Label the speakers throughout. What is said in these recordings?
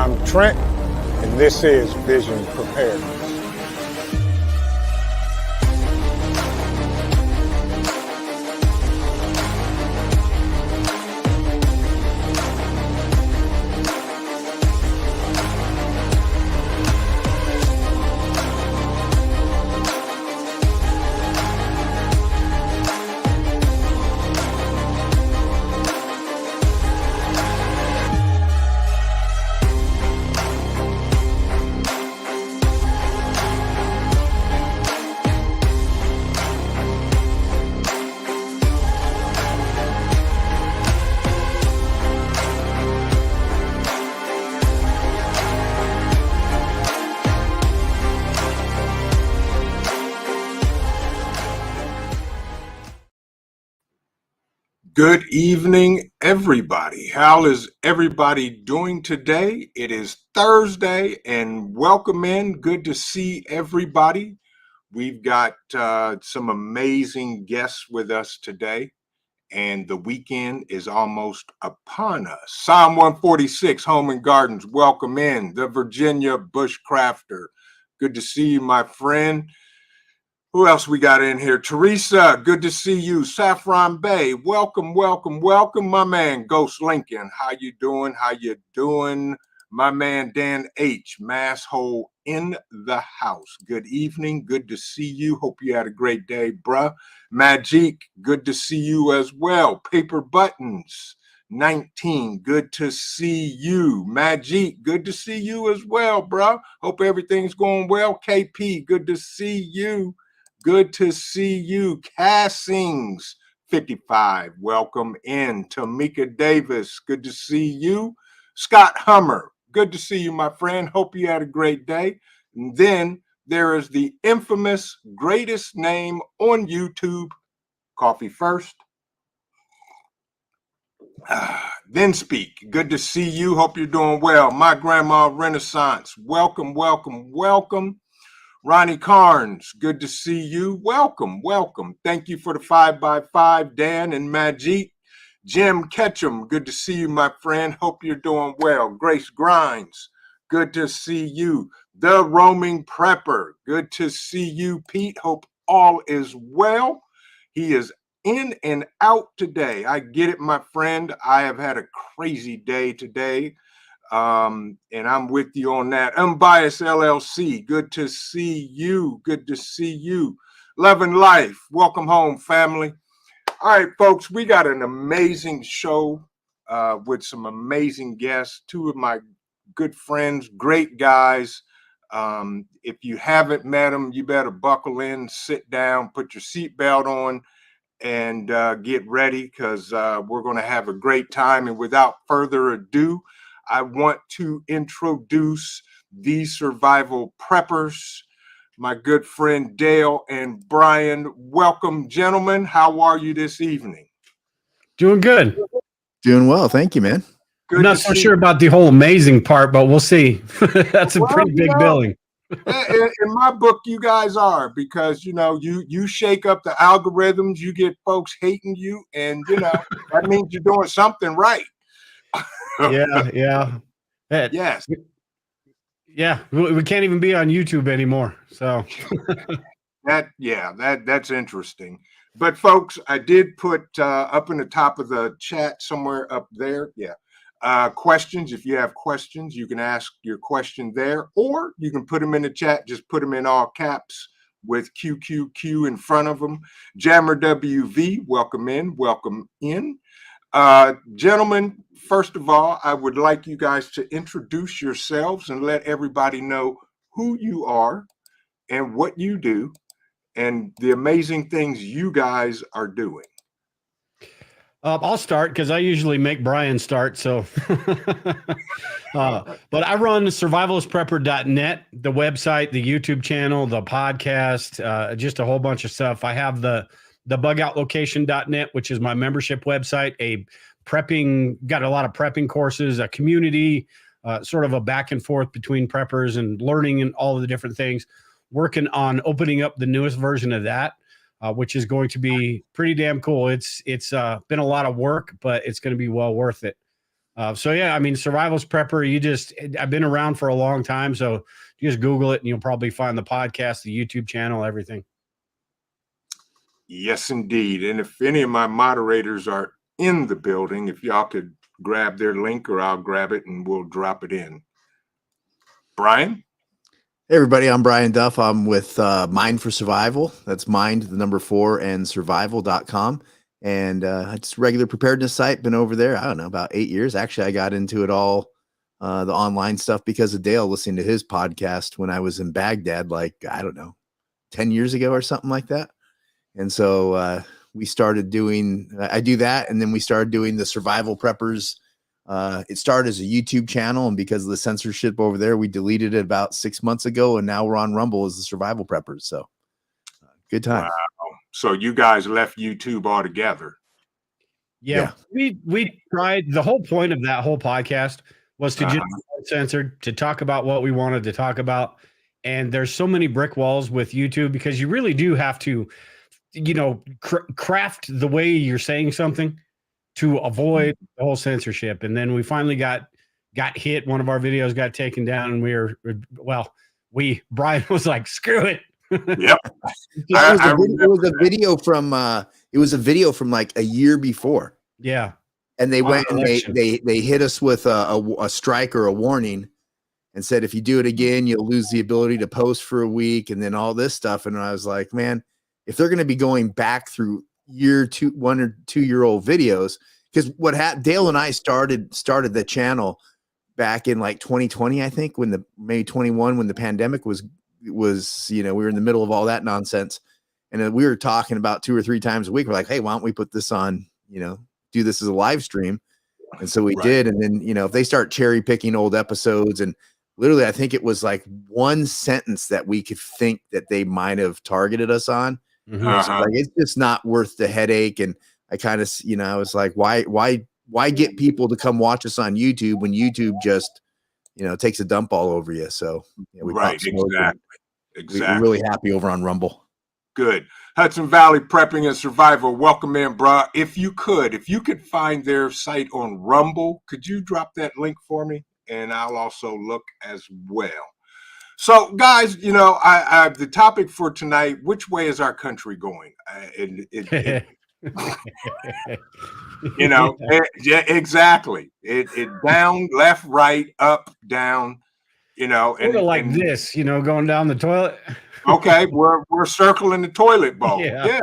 Speaker 1: I'm Trent, and this is Vision Preparedness. Good evening, everybody. How is everybody doing today? It is Thursday, and welcome in. Good to see everybody. We've got some amazing guests with us today, and the weekend is almost upon us. Psalm 146, Home and Gardens, welcome in. The Virginia Bushcrafter. Good to see you, my friend. Who else we got in here? Teresa, good to see you. Saffron Bay, welcome, welcome, welcome. My man, Ghost Lincoln, how you doing? How you doing? My man, Dan H, Masshole in the house. Good evening, good to see you. Hope you had a great day, bruh. Magic, good to see you as well. Paper Buttons, 19, good to see you. Magic, good to see you as well, bruh. Hope everything's going well. KP, good to see you. Good to see you. Cassings 55, welcome in. Tamika Davis, good to see you. Scott Hummer, good to see you, my friend. Hope you had a great day. And then there is the infamous greatest name on YouTube, Coffee First. Then Speak, good to see you. Hope you're doing well. My Grandma Renaissance, welcome, welcome, welcome. Ronnie Carnes, good to see you. Welcome, welcome. Thank you for the 5x5, Dan and Majid. Jim Ketchum, good to see you, my friend. Hope you're doing well. Grace Grimes, good to see you. The Roaming Prepper, good to see you. Pete, hope all is well. He is in and out today. I get it, my friend. I have had a crazy day today. And I'm with you on that. Unbiased LLC, good to see you. Good to see you. Love and Life, welcome home, family. All right, folks, we got an amazing show with some amazing guests. Two of my good friends, great guys. If you haven't met them, you better buckle in, sit down, put your seatbelt on, and get ready, because we're going to have a great time. And without further ado, I want to introduce the Survival Preppers, my good friend Dale and Brian. Welcome, gentlemen. How are you this evening?
Speaker 2: Doing good.
Speaker 3: Doing well. Thank you, man.
Speaker 2: I'm not so sure about the whole amazing part, but we'll see. That's a pretty big billing.
Speaker 1: In my book, you guys are, because, you shake up the algorithms, you get folks hating you, and, that means you're doing something right.
Speaker 2: Yeah.
Speaker 1: Yes.
Speaker 2: Yeah. We can't even be on YouTube anymore. So
Speaker 1: that's interesting. But folks, I did put up in the top of the chat somewhere up there. Questions. If you have questions, you can ask your question there, or you can put them in the chat. Just put them in all caps with QQQ in front of them. Jammer WV, welcome in. Welcome in. Gentlemen, first of all, I would like you guys to introduce yourselves and let everybody know who you are and what you do and the amazing things you guys are doing.
Speaker 2: I'll start because I usually make Brian start. So, but I run survivalistprepper.net, the website, the YouTube channel, the podcast, just a whole bunch of stuff. I have the bugoutlocation.net, which is my membership website, got a lot of prepping courses, a community, sort of a back and forth between preppers and learning and all of the different things. Working on opening up the newest version of that, which is going to be pretty damn cool. It's been a lot of work, but it's going to be well worth it. So yeah, I mean, Survivalist Prepper, I've been around for a long time. So you just Google it and you'll probably find the podcast, the YouTube channel, everything.
Speaker 1: Yes, indeed. And if any of my moderators are in the building, if y'all could grab their link or I'll grab it and we'll drop it in. Brian?
Speaker 3: Hey, everybody. I'm Brian Duff. I'm with Mind for Survival. That's Mind, the number 4, and survival.com. And it's a regular preparedness site. Been over there, I don't know, about 8 years. Actually, I got into it all, the online stuff, because of Dale, listening to his podcast when I was in Baghdad, like, I don't know, 10 years ago or something like that. And so we started doing, I do that. And then we started doing the Survival Preppers. It started as a YouTube channel, and because of the censorship over there, we deleted it about 6 months ago. And now we're on Rumble as the Survival Preppers. So good time.
Speaker 1: Wow. So you guys left YouTube altogether.
Speaker 2: Yeah. We tried. The whole point of that whole podcast was to just be censored, to talk about what we wanted to talk about. And there's so many brick walls with YouTube, because you really do have to, craft the way you're saying something to avoid the whole censorship. And then we finally got hit. One of our videos got taken down, and Brian was like, screw it.
Speaker 1: Yep.
Speaker 3: It was a video from like a year before.
Speaker 2: Yeah.
Speaker 3: And they went and they hit us with a strike or a warning and said, if you do it again, you'll lose the ability to post for a week, and then all this stuff. And I was like, man, if they're going to be going back through 1 or 2 year old videos, because what happened, Dale and I started the channel back in like 2020, I think, maybe 21, when the pandemic was, we were in the middle of all that nonsense. And we were talking about 2 or 3 times a week. We're like, hey, why don't we put this on, do this as a live stream? And so we did. And then, if they start cherry picking old episodes, and literally, I think it was like one sentence that we could think that they might have targeted us on. So like, it's just not worth the headache. And I kind of, I was like, why get people to come watch us on YouTube when YouTube just, takes a dump all over you? So we
Speaker 1: exactly.
Speaker 3: We're really happy over on Rumble.
Speaker 1: Good. Hudson Valley Prepping and Survival. Welcome in, bro. If you could find their site on Rumble, could you drop that link for me? And I'll also look as well. So, guys, I the topic for tonight: which way is our country going? Yeah, exactly. It down, left, right, up, down.
Speaker 2: And this, going down the toilet.
Speaker 1: Okay, we're circling the toilet bowl.
Speaker 2: Yeah.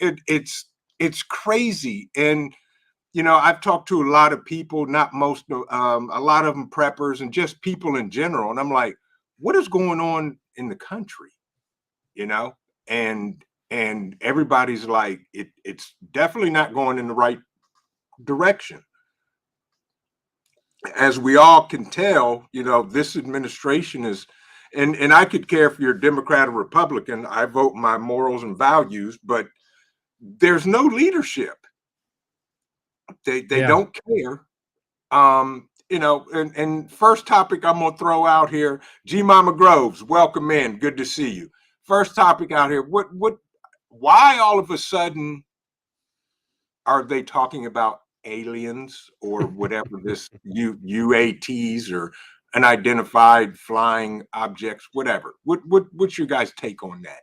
Speaker 1: It's crazy. And I've talked to a lot of people, not most, a lot of them preppers and just people in general. And I'm like, what is going on in the country? And everybody's like, it's definitely not going in the right direction. As we all can tell, this administration is, and I could care if you're a Democrat or Republican. I vote my morals and values, but there's no leadership. They don't care. And first topic I'm gonna throw out here, G Mama Groves, welcome in. Good to see you. First topic out here. Why all of a sudden are they talking about aliens or whatever this UATs or unidentified flying objects, whatever? What's your guys' take on that?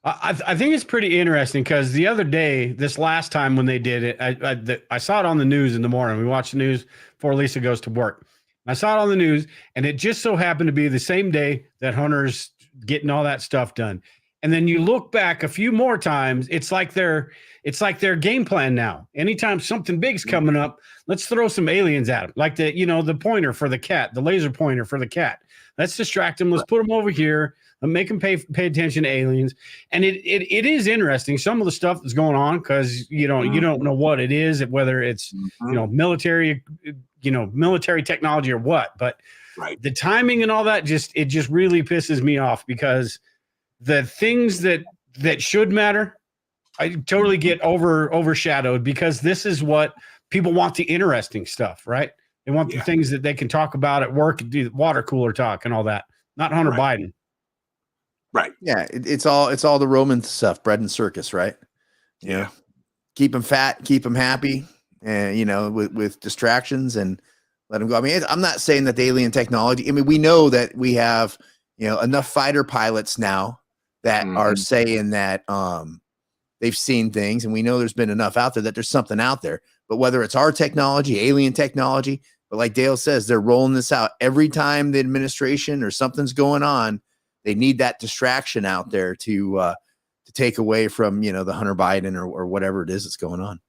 Speaker 2: I think it's pretty interesting, because the other day, this last time when they did it, I saw it on the news in the morning. We watched the news before Lisa goes to work. I saw it on the news, and it just so happened to be the same day that Hunter's getting all that stuff done. And then you look back a few more times, it's like their game plan now. Anytime something big's coming up, let's throw some aliens at them, like the pointer for the cat, the laser pointer for the cat. Let's distract them. Let's put them over here. Make them pay attention to aliens. And it is interesting, some of the stuff that's going on, because you don't know what it is, whether it's military technology or what. But the timing and all that just really pisses me off, because the things that should matter, I totally get overshadowed, because this is what people want, the interesting stuff, right? They want the things that they can talk about at work, do the water cooler talk and all that. Not Hunter Biden.
Speaker 3: Right. Yeah. It's all the Roman stuff, bread and circus, right?
Speaker 1: Yeah.
Speaker 3: Keep them fat, keep them happy. and with distractions and let them go. I mean, I'm not saying that the alien technology. I mean, we know that we have enough fighter pilots now that are saying that they've seen things, and we know there's been enough out there that there's something out there. But whether it's our technology, alien technology, but like Dale says, they're rolling this out every time the administration or something's going on. They need that distraction out there to take away from the Hunter Biden or whatever it is that's going on.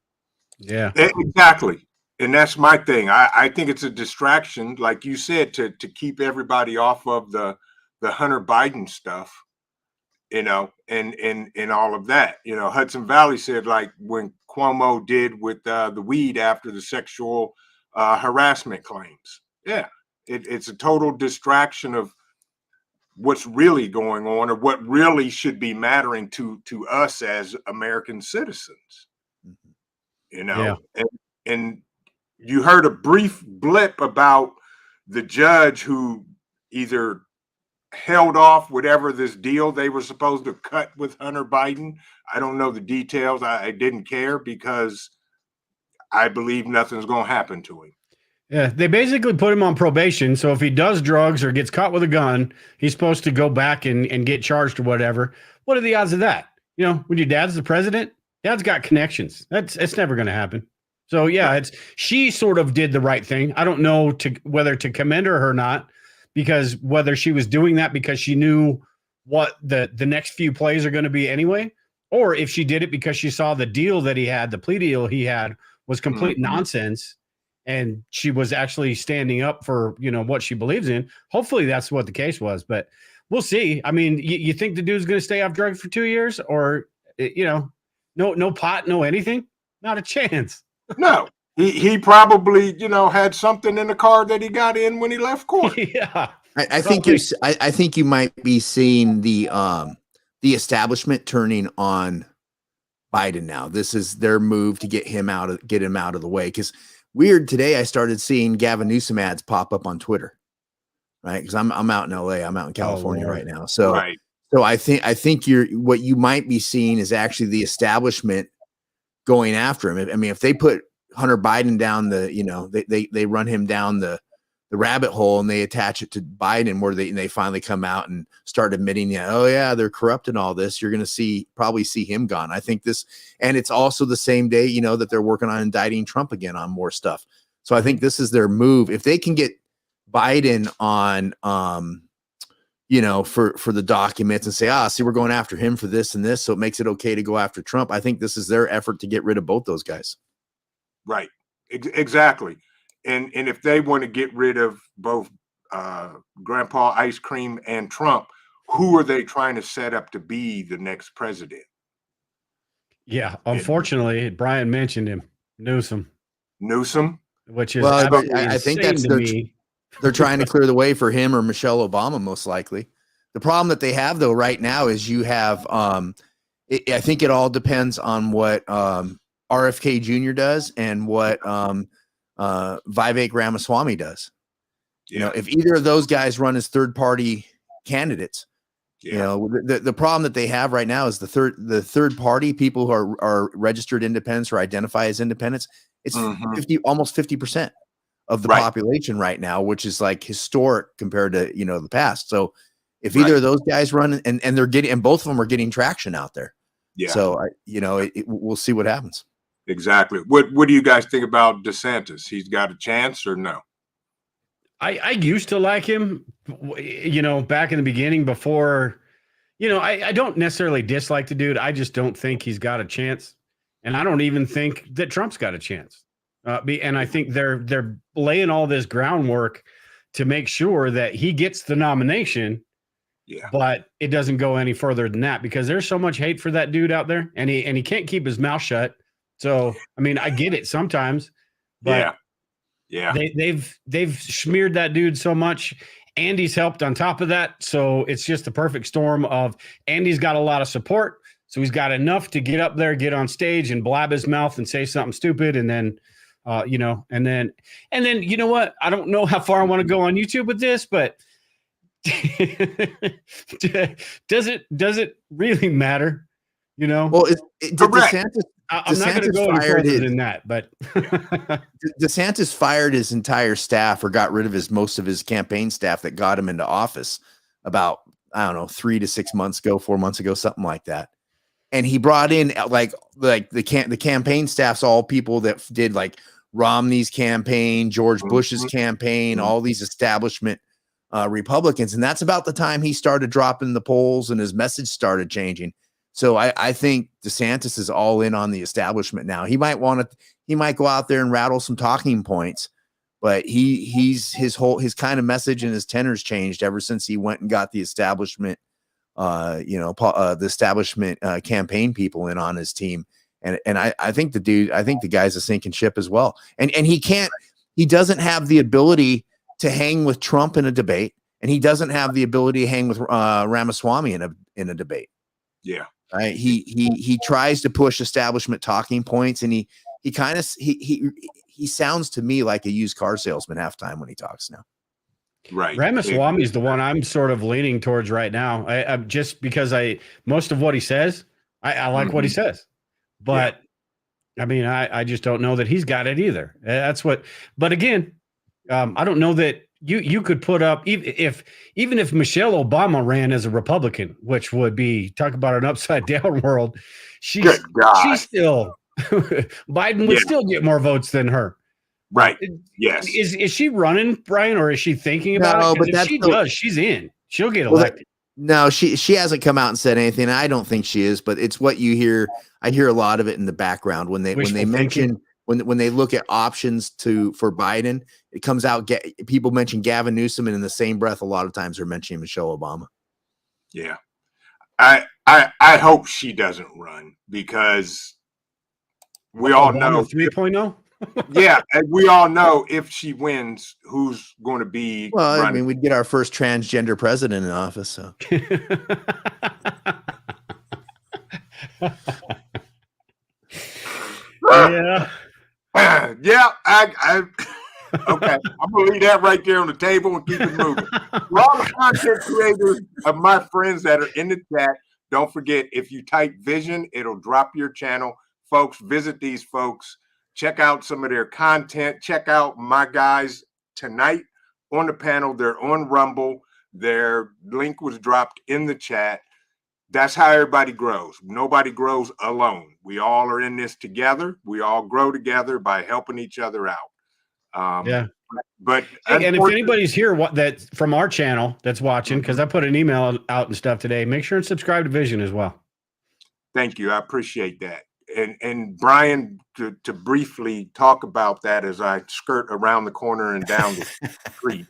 Speaker 2: Yeah,
Speaker 1: exactly. And that's my thing. I think it's a distraction, like you said, to keep everybody off of the Hunter Biden stuff, and all of that. Hudson Valley said, like when Cuomo did with the weed after the sexual harassment claims. Yeah, it's a total distraction of what's really going on or what really should be mattering to us as American citizens.
Speaker 2: Yeah.
Speaker 1: And you heard a brief blip about the judge who either held off whatever this deal they were supposed to cut with Hunter Biden. I don't know the details. I didn't care because I believe nothing's going to happen to him.
Speaker 2: Yeah, they basically put him on probation. So if he does drugs or gets caught with a gun, he's supposed to go back and get charged or whatever. What are the odds of that? When your dad's the president, dad's got connections. It's never going to happen. So yeah, she sort of did the right thing. I don't know whether to commend her or not, because whether she was doing that because she knew what the next few plays are going to be anyway, or if she did it because she saw the deal that he had, the plea deal he had was complete nonsense. And she was actually standing up for, what she believes in. Hopefully that's what the case was, but we'll see. I mean, you think the dude's going to stay off drugs for 2 years or, no pot, no anything? Not a chance.
Speaker 1: No, he probably, had something in the car that he got in when he left court.
Speaker 2: Yeah.
Speaker 3: I think I think you might be seeing the establishment turning on Biden now. This is their move to get him out of the way. Because weird today, I started seeing Gavin Newsom ads pop up on Twitter, right? Because I'm out in LA, I'm out in California right now. So
Speaker 1: right.
Speaker 3: So I think what you might be seeing is actually the establishment going after him. I mean, if they put Hunter Biden down they run him down the rabbit hole and they attach it to Biden, where they finally come out and start admitting, they're corrupt and all this, you're going to probably see him gone. I think this, and it's also the same day, that they're working on indicting Trump again on more stuff. So I think this is their move. If they can get Biden on, for the documents and say, see, we're going after him for this and this, so it makes it okay to go after Trump. I think this is their effort to get rid of both those guys.
Speaker 1: Right. Exactly. And if they want to get rid of both Grandpa Ice Cream and Trump, who are they trying to set up to be the next president?
Speaker 2: Yeah, unfortunately, Brian mentioned him, Newsom, which is
Speaker 3: I think that's they're trying to clear the way for him or Michelle Obama, most likely. The problem that they have though right now is you have I think it all depends on what RFK Jr. does and what Vivek Ramaswamy does. If either of those guys run as third-party candidates, the problem that they have right now is the third party people who are registered independents or identify as independents. It's almost 50% of the population right now, which is like historic compared to the past. So if either of those guys run and they're getting, and both of them are getting traction out there. Yeah. So we'll see what happens.
Speaker 1: Exactly. What do you guys think about DeSantis? He's got a chance or no?
Speaker 2: I used to like him, back in the beginning before, I don't necessarily dislike the dude. I just don't think he's got a chance. And I don't even think that Trump's got a chance. And I think they're laying all this groundwork to make sure that he gets the nomination. Yeah. But it doesn't go any further than that because there's so much hate for that dude out there, and he can't keep his mouth shut. So, I mean, I get it sometimes, but they've smeared that dude so much. Andy's helped on top of that. So it's just the perfect storm of Andy's got a lot of support. So he's got enough to get up there, get on stage and blab his mouth and say something stupid. And then, and then, you know what? I don't know how far I want to go on YouTube with this, but does it really matter? You know,
Speaker 3: Well,
Speaker 1: Correct.
Speaker 2: I'm not going to go any further than that, but
Speaker 3: DeSantis fired his entire staff, or got rid of most of his campaign staff that got him into office about, I don't know, 3 to 6 months ago, 4 months ago, something like that. And he brought in like the campaign staff's all people that did like Romney's campaign, George Bush's campaign, all these establishment Republicans. And that's about the time he started dropping the polls and his message started changing. So I think DeSantis is all in on the establishment now. He might go out there and rattle some talking points, but his kind of message and his tenor's changed ever since he went and got the establishment, the establishment campaign people in on his team. And I think the guy's a sinking ship as well. And he doesn't have the ability to hang with Trump in a debate, and he doesn't have the ability to hang with Ramaswamy in a debate.
Speaker 1: Yeah.
Speaker 3: Right. He tries to push establishment talking points, and he sounds to me like a used car salesman half time when he talks now.
Speaker 1: Right.
Speaker 2: Ramaswamy is the one I'm sort of leaning towards right now. I just because most of what he says, I like what he says, but I mean, I just don't know that he's got it either. But again, I don't know that you could put up even if Michelle Obama ran as a Republican, which would be, talk about an upside down world. She's still Biden would still get more votes than her.
Speaker 1: Right. Yes.
Speaker 2: Is she running, Brian, or is she thinking about it? But if she does, she's in. She'll get elected.
Speaker 3: No, she hasn't come out and said anything. I don't think she is, but it's what you hear. I hear a lot of it in the background when they mention when they look at options for Biden. It comes out. People mention Gavin Newsom, and in the same breath, a lot of times they're mentioning Michelle Obama.
Speaker 1: Yeah, I hope she doesn't run, because we all know
Speaker 2: 3.0.
Speaker 1: Yeah, and we all know if she wins, who's going to be.
Speaker 3: Well, running. I mean, we'd get our first transgender president in office. So.
Speaker 1: Yeah. Okay, I'm gonna leave that right there on the table and keep it moving. For all the content creators of my friends that are in the chat, don't forget, if you type Vision, it'll drop your channel. Folks, visit these folks. Check out some of their content. Check out my guys tonight on the panel. They're on Rumble. Their link was dropped in the chat. That's how everybody grows. Nobody grows alone. We all are in this together. We all grow together by helping each other out. But
Speaker 2: and if anybody's here that from our channel that's watching, because I put an email out and stuff today, make sure and subscribe to Vision as well.
Speaker 1: Thank you. I appreciate that. And Brian, to briefly talk about that as I skirt around the corner and down the street.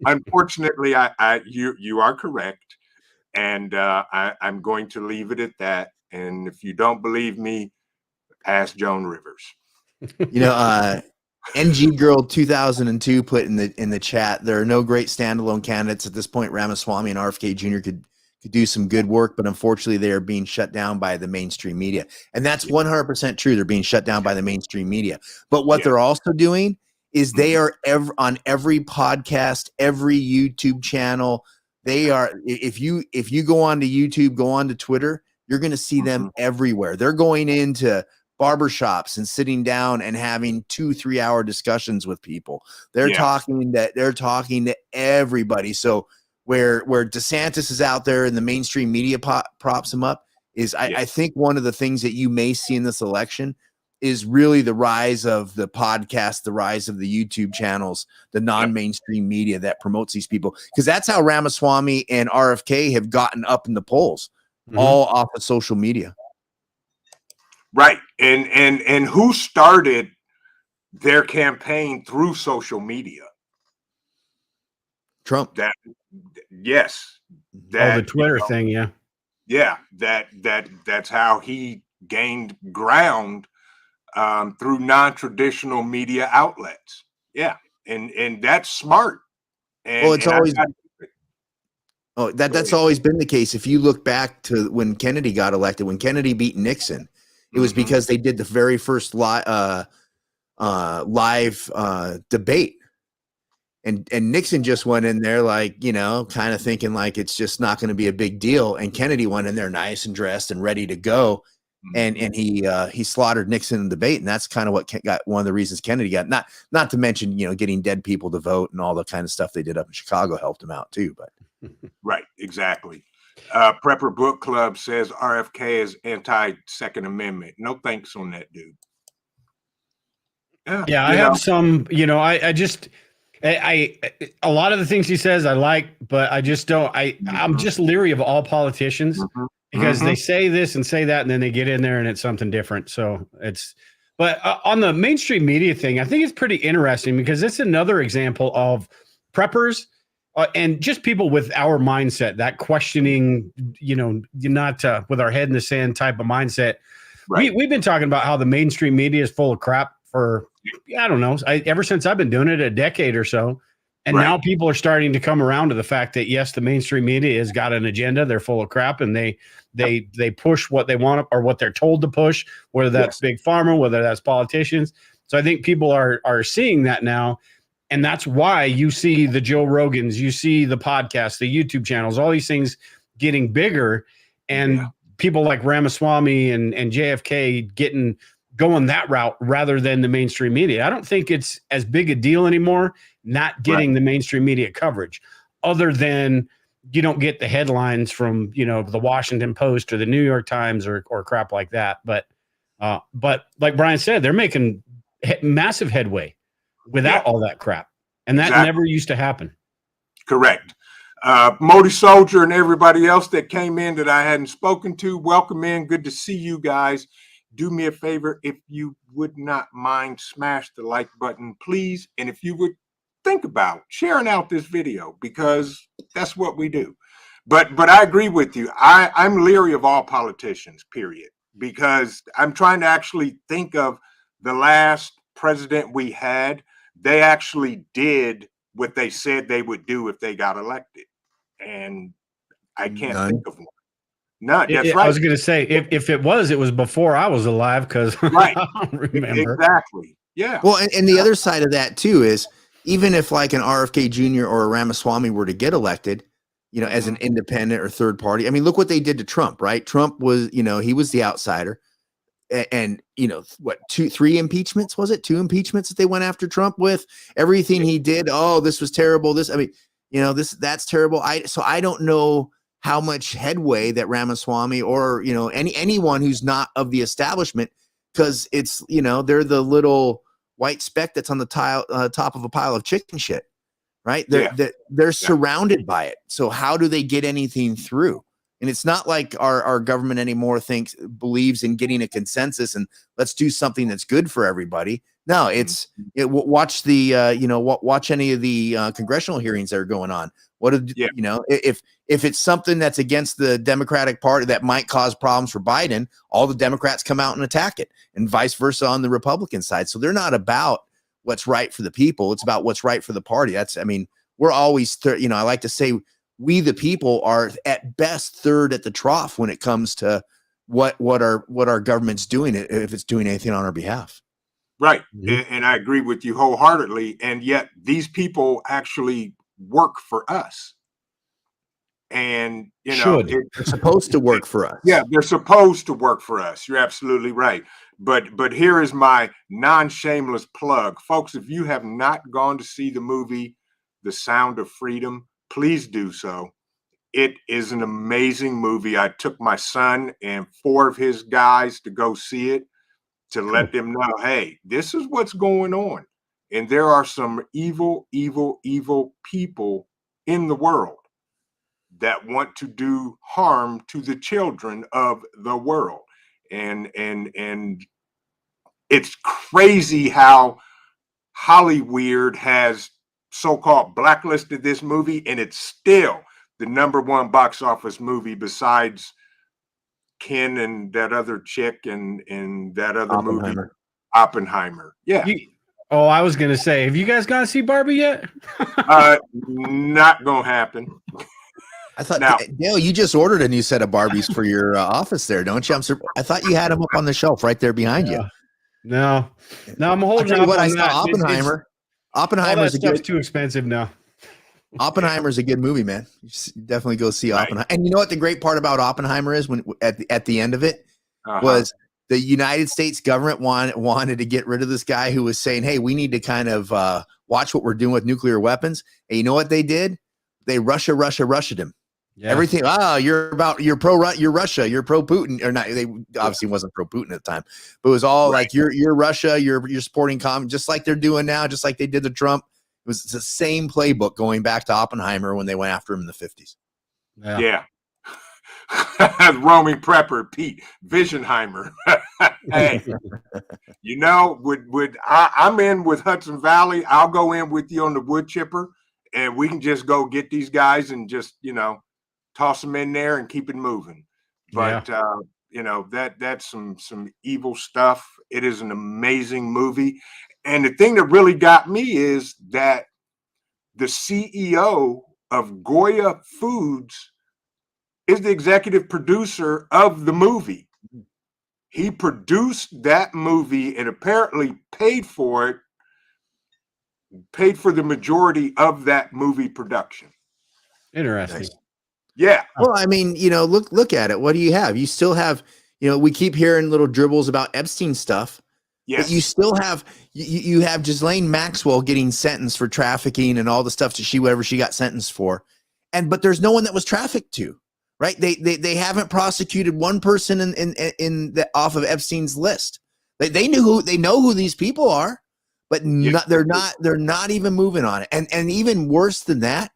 Speaker 1: Unfortunately, you are correct, and I'm going to leave it at that. And if you don't believe me, ask Joan Rivers.
Speaker 3: NG Girl 2002 put in the chat, there are no great standalone candidates at this point. Ramaswamy and RFK Jr. could do some good work, but unfortunately they are being shut down by the mainstream media. And that's 100% true. They're being shut down by the mainstream media. But what they're also doing is they are on every podcast, every YouTube channel. They are, if you go onto YouTube, go onto Twitter, you're going to see them everywhere. They're going into barbershops and sitting down and having 2-3 hour discussions with people. They're talking to everybody. So where DeSantis is out there and the mainstream media props him up is I think one of the things that you may see in this election is really the rise of the podcast, the rise of the YouTube channels, the non-mainstream media that promotes these people. Because that's how Ramaswamy and RFK have gotten up in the polls, all off of social media.
Speaker 1: Right. And who started their campaign through social media?
Speaker 3: Trump.
Speaker 1: The
Speaker 2: Twitter thing.
Speaker 1: That's how he gained ground through non-traditional media outlets. And that's smart.
Speaker 3: That's always been the case. If you look back to when Kennedy got elected, when Kennedy beat Nixon, it was because they did the very first live debate. And Nixon just went in there like, kind of thinking like it's just not going to be a big deal. And Kennedy went in there nice and dressed and ready to go. And he slaughtered Nixon in the debate. And that's kind of what got one of the reasons Kennedy got, not to mention, getting dead people to vote and all the kind of stuff they did up in Chicago helped him out too. But
Speaker 1: right, exactly. Prepper Book Club says RFK is anti-Second Amendment. No thanks on that, dude.
Speaker 2: Yeah, I have some, I just, a lot of the things he says I like, but I just don't, I'm just leery of all politicians because they say this and say that, and then they get in there and it's something different. So but on the mainstream media thing, I think it's pretty interesting because it's another example of preppers and just people with our mindset, that questioning, not with our head in the sand type of mindset. Right. We've been talking about how the mainstream media is full of crap for, I don't know, ever since I've been doing it a decade or so. And now people are starting to come around to the fact that, yes, the mainstream media has got an agenda. They're full of crap and they push what they want or what they're told to push, whether that's big pharma, whether that's politicians. So I think people are seeing that now. And that's why you see the Joe Rogans, you see the podcasts, the YouTube channels, all these things getting bigger. And people like Ramaswamy and JFK going that route rather than the mainstream media. I don't think it's as big a deal anymore not getting the mainstream media coverage, other than you don't get the headlines from, the Washington Post or the New York Times or crap like that. But like Brian said, they're making massive headway without all that crap. And that never used to happen.
Speaker 1: Correct. Modi Soldier and everybody else that came in that I hadn't spoken to, welcome in. Good to see you guys. Do me a favor, if you would not mind, smash the like button, please. And if you would think about sharing out this video, because that's what we do. But I agree with you. I'm leery of all politicians, period, because I'm trying to actually think of the last president we had. They actually did what they said they would do if they got elected. And I can't think of one. None. That's right.
Speaker 2: I was going to say, if it was before I was alive, because I don't remember.
Speaker 1: Exactly. Yeah.
Speaker 3: Well, and the other side of that too is, even if like an RFK Jr. or a Ramaswamy were to get elected, as an independent or third party, I mean, look what they did to Trump, right? Trump was, he was the outsider. And what, 3 impeachments, was it 2 impeachments that they went after Trump with? Everything he did, this was terrible. That's terrible. So I don't know how much headway that Ramaswamy or anyone who's not of the establishment, because it's they're the little white speck that's on the top of a pile of chicken shit, right? They're surrounded by it. So how do they get anything through? And it's not like our government anymore believes in getting a consensus and let's do something that's good for everybody. No, watch watch any of the congressional hearings that are going on. If it's something that's against the Democratic Party that might cause problems for Biden, all the Democrats come out and attack it, and vice versa on the Republican side. So they're not about what's right for the people. It's about what's right for the party. We're always, I like to say, we the people are at best third at the trough when it comes to what our government's doing, if it's doing anything on our behalf.
Speaker 1: Right. And I agree with you wholeheartedly. And yet these people actually work for us. And,
Speaker 3: they're supposed to work for us.
Speaker 1: Yeah, they're supposed to work for us. You're absolutely right. But here is my non-shameless plug. Folks, if you have not gone to see the movie The Sound of Freedom, please do so. It is an amazing movie. I took my son and 4 of his guys to go see it, to let them know, hey, this is what's going on. And there are some evil, evil, evil people in the world that want to do harm to the children of the world. And it's crazy how Hollywood has so-called blacklisted this movie, and it's still the #1 box office movie besides Ken and that other chick and that other movie, Oppenheimer. Yeah.
Speaker 2: I was gonna say, have you guys gone to see Barbie yet?
Speaker 1: Not gonna happen.
Speaker 3: I thought, Dale, you just ordered a new set of Barbies for your office there, don't you? I thought you had them up on the shelf right there behind you.
Speaker 2: No, I'm holding
Speaker 3: on. What I saw Oppenheimer. Oppenheimer's a
Speaker 2: stuff's
Speaker 3: good.
Speaker 2: too expensive now.
Speaker 3: Oppenheimer's a good movie, man. You definitely go see
Speaker 1: Right.
Speaker 3: Oppenheimer. And you know what the great part about Oppenheimer is? When at the end of it was the United States government wanted to get rid of this guy who was saying, "Hey, we need to kind of watch what we're doing with nuclear weapons." And you know what they did? They Russia'd him.
Speaker 2: Yeah.
Speaker 3: Everything. You're Russia, you're pro Putin, or not? They obviously wasn't pro Putin at the time, but it was all like you're Russia, you're supporting just like they're doing now, just like they did to Trump. It was the same playbook going back to Oppenheimer when they went after him in the 50s.
Speaker 1: Yeah. Roaming prepper, Pete Visionheimer. Hey, I'm in with Hudson Valley. I'll go in with you on the wood chipper, and we can just go get these guys and just, toss them in there and keep it moving. But, that's some evil stuff. It is an amazing movie. And the thing that really got me is that the CEO of Goya Foods is the executive producer of the movie. He produced that movie and apparently paid for the majority of that movie production.
Speaker 2: Interesting.
Speaker 3: Nice.
Speaker 1: Yeah.
Speaker 3: Well, I mean, look at it. What do you have? You still have, we keep hearing little dribbles about Epstein stuff.
Speaker 1: Yes.
Speaker 3: But you still have you have Ghislaine Maxwell getting sentenced for trafficking and all the stuff whatever she got sentenced for. But there's no one that was trafficked to, right? They haven't prosecuted one person in off of Epstein's list. They know who these people are, but they're not even moving on it. And even worse than that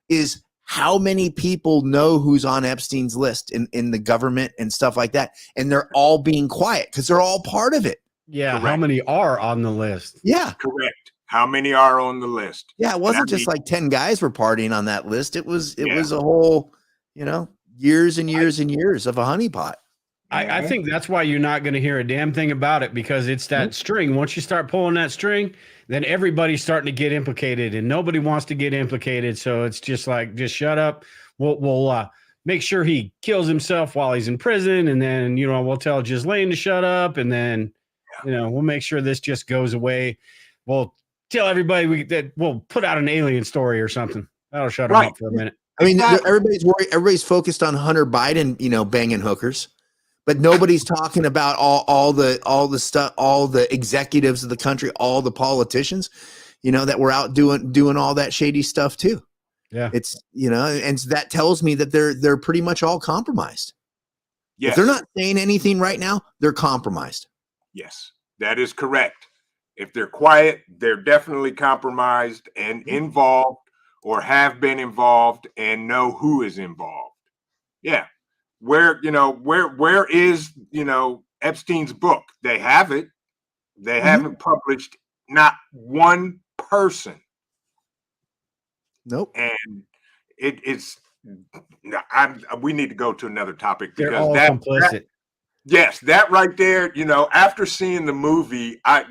Speaker 3: is how many people know who's on Epstein's list in the government and stuff like that. And they're all being quiet because they're all part of it.
Speaker 2: Yeah.
Speaker 1: Correct.
Speaker 2: How many are on the list?
Speaker 3: Yeah.
Speaker 1: Correct. How many are on the list?
Speaker 3: Yeah. It wasn't just like 10 guys were partying on that list. It was a whole, years and years and years of a honeypot.
Speaker 2: I think that's why you're not going to hear a damn thing about it, because it's that string. Once you start pulling that string, then everybody's starting to get implicated, and nobody wants to get implicated. So it's just like, just shut up. We'll make sure he kills himself while he's in prison. And then, we'll tell Ghislaine to shut up. And then, we'll make sure this just goes away. We'll tell everybody that we'll put out an alien story or something. That'll shut him up for a minute.
Speaker 3: I mean, everybody's worried. Everybody's focused on Hunter Biden, banging hookers. But nobody's talking about all the stuff, all the executives of the country, all the politicians, that were out doing all that shady stuff too.
Speaker 2: Yeah,
Speaker 3: it's and so that tells me that they're pretty much all compromised.
Speaker 1: Yes.
Speaker 3: If they're not saying anything right now, they're compromised.
Speaker 1: Yes, that is correct. If they're quiet, they're definitely compromised and involved, or have been involved and know who is involved. Yeah. Where is, Epstein's book? They have it. They haven't published not one person.
Speaker 3: Nope.
Speaker 1: And we need to go to another topic, because
Speaker 2: they're all complicit.
Speaker 1: Yes, that right there, after seeing the movie, I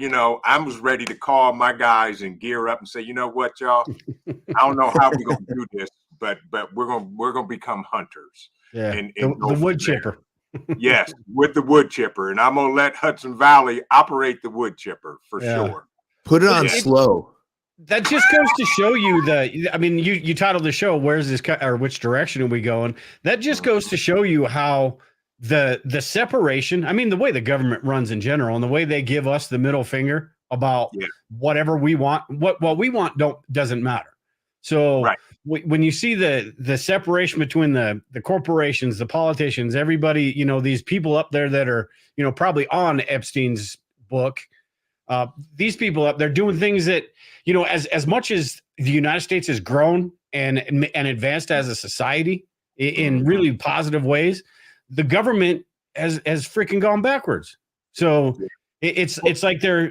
Speaker 1: was ready to call my guys and gear up and say, you know what, y'all, I don't know how we're going to do this, but we're going to become hunters.
Speaker 2: Yeah,
Speaker 1: and
Speaker 2: the wood chipper.
Speaker 1: Yes, with the wood chipper. And I'm going to let Hudson Valley operate the wood chipper for sure.
Speaker 3: Put it on slow.
Speaker 2: That just goes to show you you titled the show, "Where's this or which direction are we going?" That just goes to show you how the separation, the way the government runs in general, and the way they give us the middle finger about whatever we want, what we want doesn't matter. So when you see the separation between the corporations, the politicians, everybody, these people up there that are, probably on Epstein's book, these people up there doing things that, as much as the United States has grown and advanced as a society in really positive ways, the government has freaking gone backwards. So it's like they're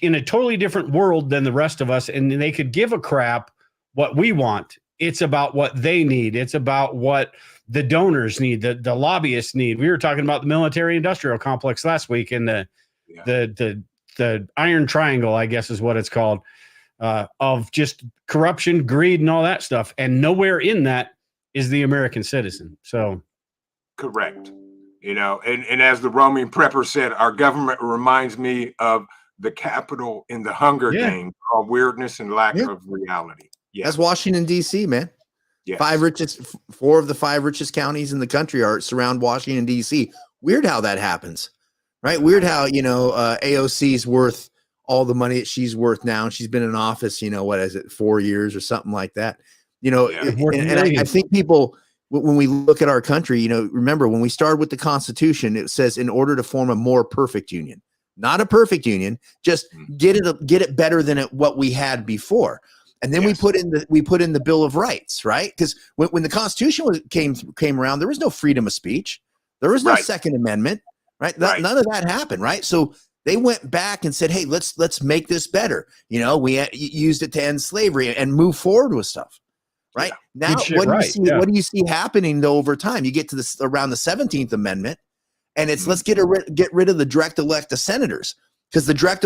Speaker 2: in a totally different world than the rest of us, and they could give a crap what we want. It's about what they need. It's about what the donors need, the lobbyists need. We were talking about the military-industrial complex last week, and the Iron Triangle, I guess is what it's called, of just corruption, greed, and all that stuff. And nowhere in that is the American citizen. So,
Speaker 1: correct. And as the roaming prepper said, our government reminds me of the capital in the Hunger Games called Weirdness and Lack of Reality. Yeah.
Speaker 3: That's Washington, D.C., man.
Speaker 1: Yes.
Speaker 3: Four of the 5 richest counties in the country surround Washington, D.C. Weird how that happens, right? Weird how, AOC's worth all the money that she's worth now. She's been in office, 4 years or something like that. I think people, when we look at our country, remember when we started with the Constitution, it says in order to form a more perfect union, not a perfect union, just get it better than what we had before. And then we put in the Bill of Rights, right? Because when the Constitution came around, there was no freedom of speech, there was no Second Amendment, right? None of that happened, right? So they went back and said, "Hey, let's make this better." We used it to end slavery and move forward with stuff, right? Now, what do you see happening though over time? You get to this around the 17th Amendment, and it's let's get rid of the direct elect of senators. Because the direct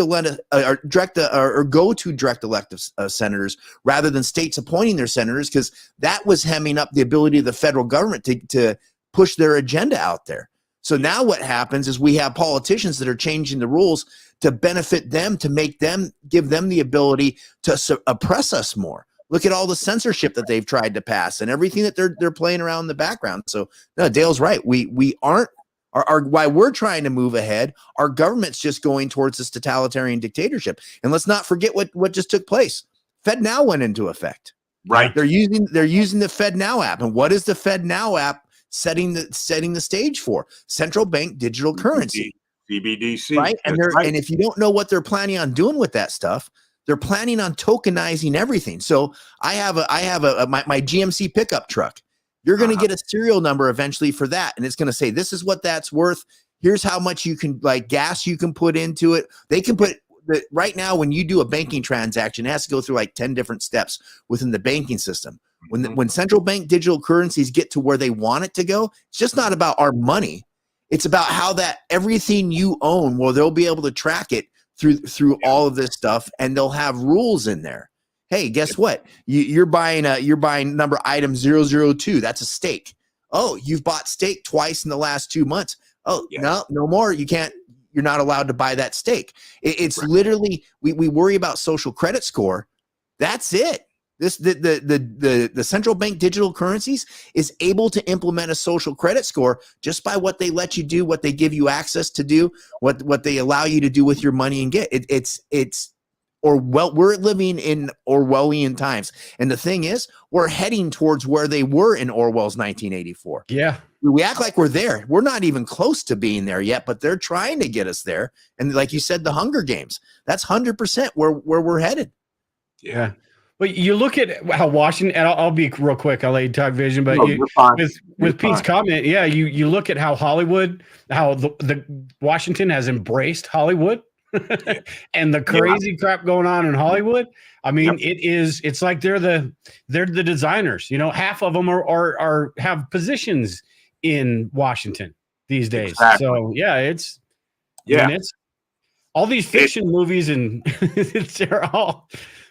Speaker 3: elective senators rather than states appointing their senators, because that was hemming up the ability of the federal government to push their agenda out there. So now what happens is we have politicians that are changing the rules to benefit them, to give them the ability to oppress us more. Look at all the censorship that they've tried to pass and everything that they're playing around in the background. So no, Dale's right. We aren't. While we're trying to move ahead, our government's just going towards this totalitarian dictatorship. And let's not forget what just took place. FedNow went into effect.
Speaker 1: Right.
Speaker 3: They're using the FedNow app. And what is the FedNow app setting the stage for? Central bank digital currency.
Speaker 1: CBDC.
Speaker 3: Right. And if you don't know what they're planning on doing with that stuff, they're planning on tokenizing everything. So I have my GMC pickup truck. You're going to get a serial number eventually for that. And it's going to say, this is what that's worth. Here's how much you can gas you can put into it. They can put right now, when you do a banking transaction, it has to go through 10 different steps within the banking system. When central bank digital currencies get to where they want it to go, it's just not about our money. It's about how that everything you own, they'll be able to track it through all of this stuff, and they'll have rules in there. Hey, guess what? You're buying number item 002. That's a steak. Oh, you've bought steak twice in the last 2 months. Oh, no more. You can't. You're not allowed to buy that steak. It's literally we worry about social credit score. That's it. The central bank digital currencies is able to implement a social credit score just by what they let you do, what they give you access to do, what they allow you to do with your money and get. We're living in Orwellian times. And the thing is, we're heading towards where they were in Orwell's 1984.
Speaker 2: Yeah.
Speaker 3: We act like we're there. We're not even close to being there yet, but they're trying to get us there. And like you said, the Hunger Games, that's 100% where we're headed.
Speaker 2: Yeah. But you look at how Washington, and I'll be real quick. I'll let you talk vision, but with Pete's comment, you look at how Hollywood, how the Washington has embraced Hollywood. And the crazy crap going on in Hollywood. I mean, it's like they're the designers. Half of them are have positions in Washington these days.
Speaker 1: Exactly.
Speaker 2: So it's all these fiction movies, and they're all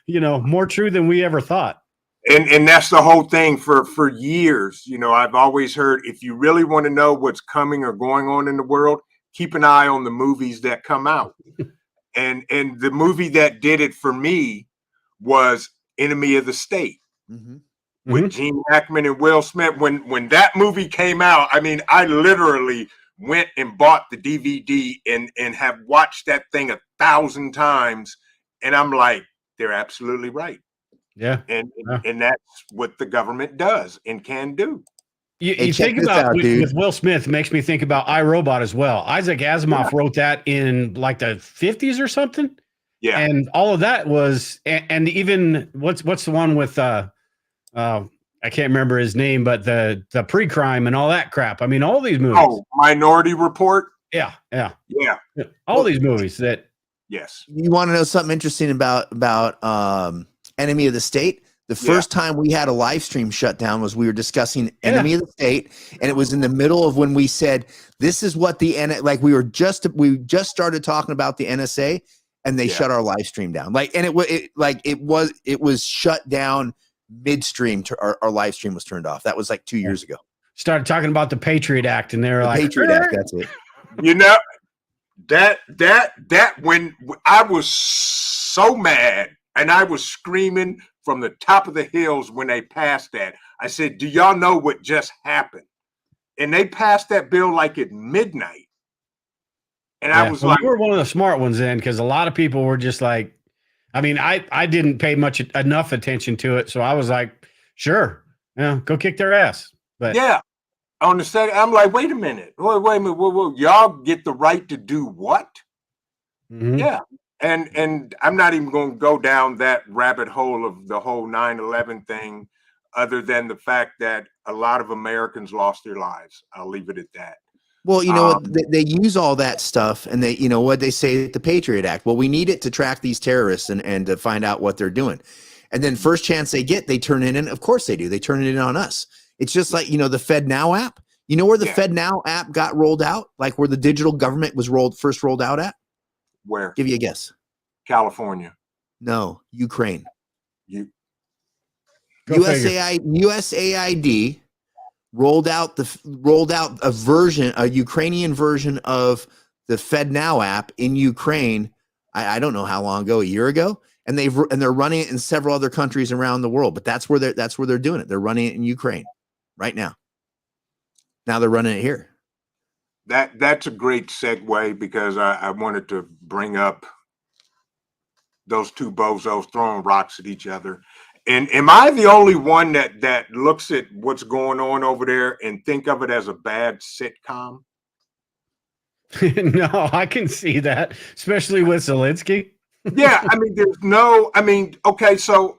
Speaker 2: more true than we ever thought.
Speaker 1: And that's the whole thing for years. I've always heard, if you really want to know what's coming or going on in the world, keep an eye on the movies that come out. And the movie that did it for me was Enemy of the State with Gene Hackman and Will Smith. When that movie came out, I mean, I literally went and bought the DVD and have watched that thing 1,000 times. And I'm like, they're absolutely right.
Speaker 2: Yeah.
Speaker 1: And that's what the government does and can do.
Speaker 2: You think about with Will Smith, makes me think about iRobot as well. Isaac Asimov wrote that in the 50s or something. Yeah. And all of that was, and even what's the one with I can't remember his name, but the pre-crime and all that crap. I mean, all these movies.
Speaker 1: Oh, Minority Report.
Speaker 2: Yeah.
Speaker 1: All
Speaker 2: these movies that.
Speaker 3: Yes. You want to know something interesting about Enemy of the State? The first time we had a live stream shut down was we were discussing Enemy of the State, and it was in the middle of when we said this is what we just started talking about the NSA, and they shut our live stream down. It was shut down midstream. Our live stream was turned off. That was 2 years ago.
Speaker 2: Started talking about the Patriot Act, and they were like,
Speaker 3: Patriot Act. That's it.
Speaker 1: That when I was so mad and I was screaming from the top of the hills when they passed that. I said, "Do y'all know what just happened?" And they passed that bill like at midnight. And I
Speaker 2: Yeah.
Speaker 1: was
Speaker 2: Well,
Speaker 1: like,
Speaker 2: you were one of the smart ones then, because a lot of people were just like, I mean, I didn't pay much enough attention to it, so I was like, sure, yeah, go kick their ass. But
Speaker 1: yeah. On the second, I'm like, wait a minute. Wait a minute. Y'all get the right to do what?
Speaker 2: mhm.
Speaker 1: Yeah. And I'm not even going to go down that rabbit hole of the whole 9/11 thing, other than the fact that a lot of Americans lost their lives. I'll leave it at that.
Speaker 3: Well, you know what?
Speaker 1: Um,
Speaker 3: They use all that stuff, and they, you know what they say at the Patriot Act. Well, we need it to track these terrorists and to find out what they're doing. And then first chance they get, they turn it in. Of course they do. They turn it in on us. It's just like, you know, the Fed Now app. You know where the
Speaker 1: yeah.
Speaker 3: Fed Now app got rolled out? Like where the digital government was first rolled out at?
Speaker 1: Where?
Speaker 3: Give you a guess.
Speaker 1: California.
Speaker 3: No, Ukraine.
Speaker 1: You
Speaker 3: USAID rolled out a version, a Ukrainian version of the Fed Now app in Ukraine. I don't know how long ago, a year ago, and they're running it in several other countries around the world. But that's where they're doing it. They're running it in Ukraine right now. Now they're running it here.
Speaker 1: that's a great segue because I wanted to bring up those two bozos throwing rocks at each other. And am I the only one that looks at what's going on over there and think of it as a bad sitcom?
Speaker 2: No, I can see that, especially with Zelensky.
Speaker 1: Yeah, I mean, okay, so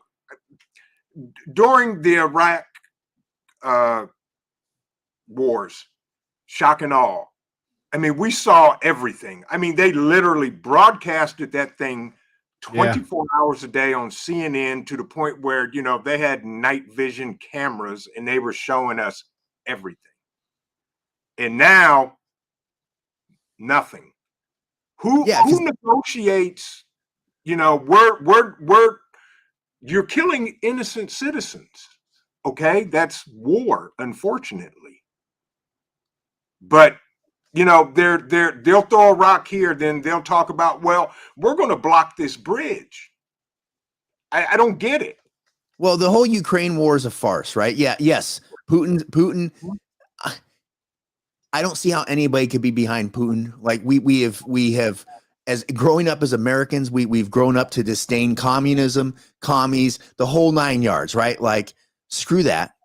Speaker 1: during the Iraq wars, shock and awe. I mean, we saw everything. I mean, they literally broadcasted that thing 24 hours a day on CNN to the point where, you know, they had night vision cameras and they were showing us everything. And now, nothing. Who negotiates? You know, you're killing innocent citizens. Okay, that's war, unfortunately. But you know, they'll throw a rock here, then they'll talk about, well, we're going to block this bridge. I don't get it.
Speaker 3: Well, the whole Ukraine war is a farce, right? Yeah, yes. Putin. I don't see how anybody could be behind Putin. Like we have as growing up as Americans, we've grown up to disdain communism, commies, the whole nine yards, right? Like screw that.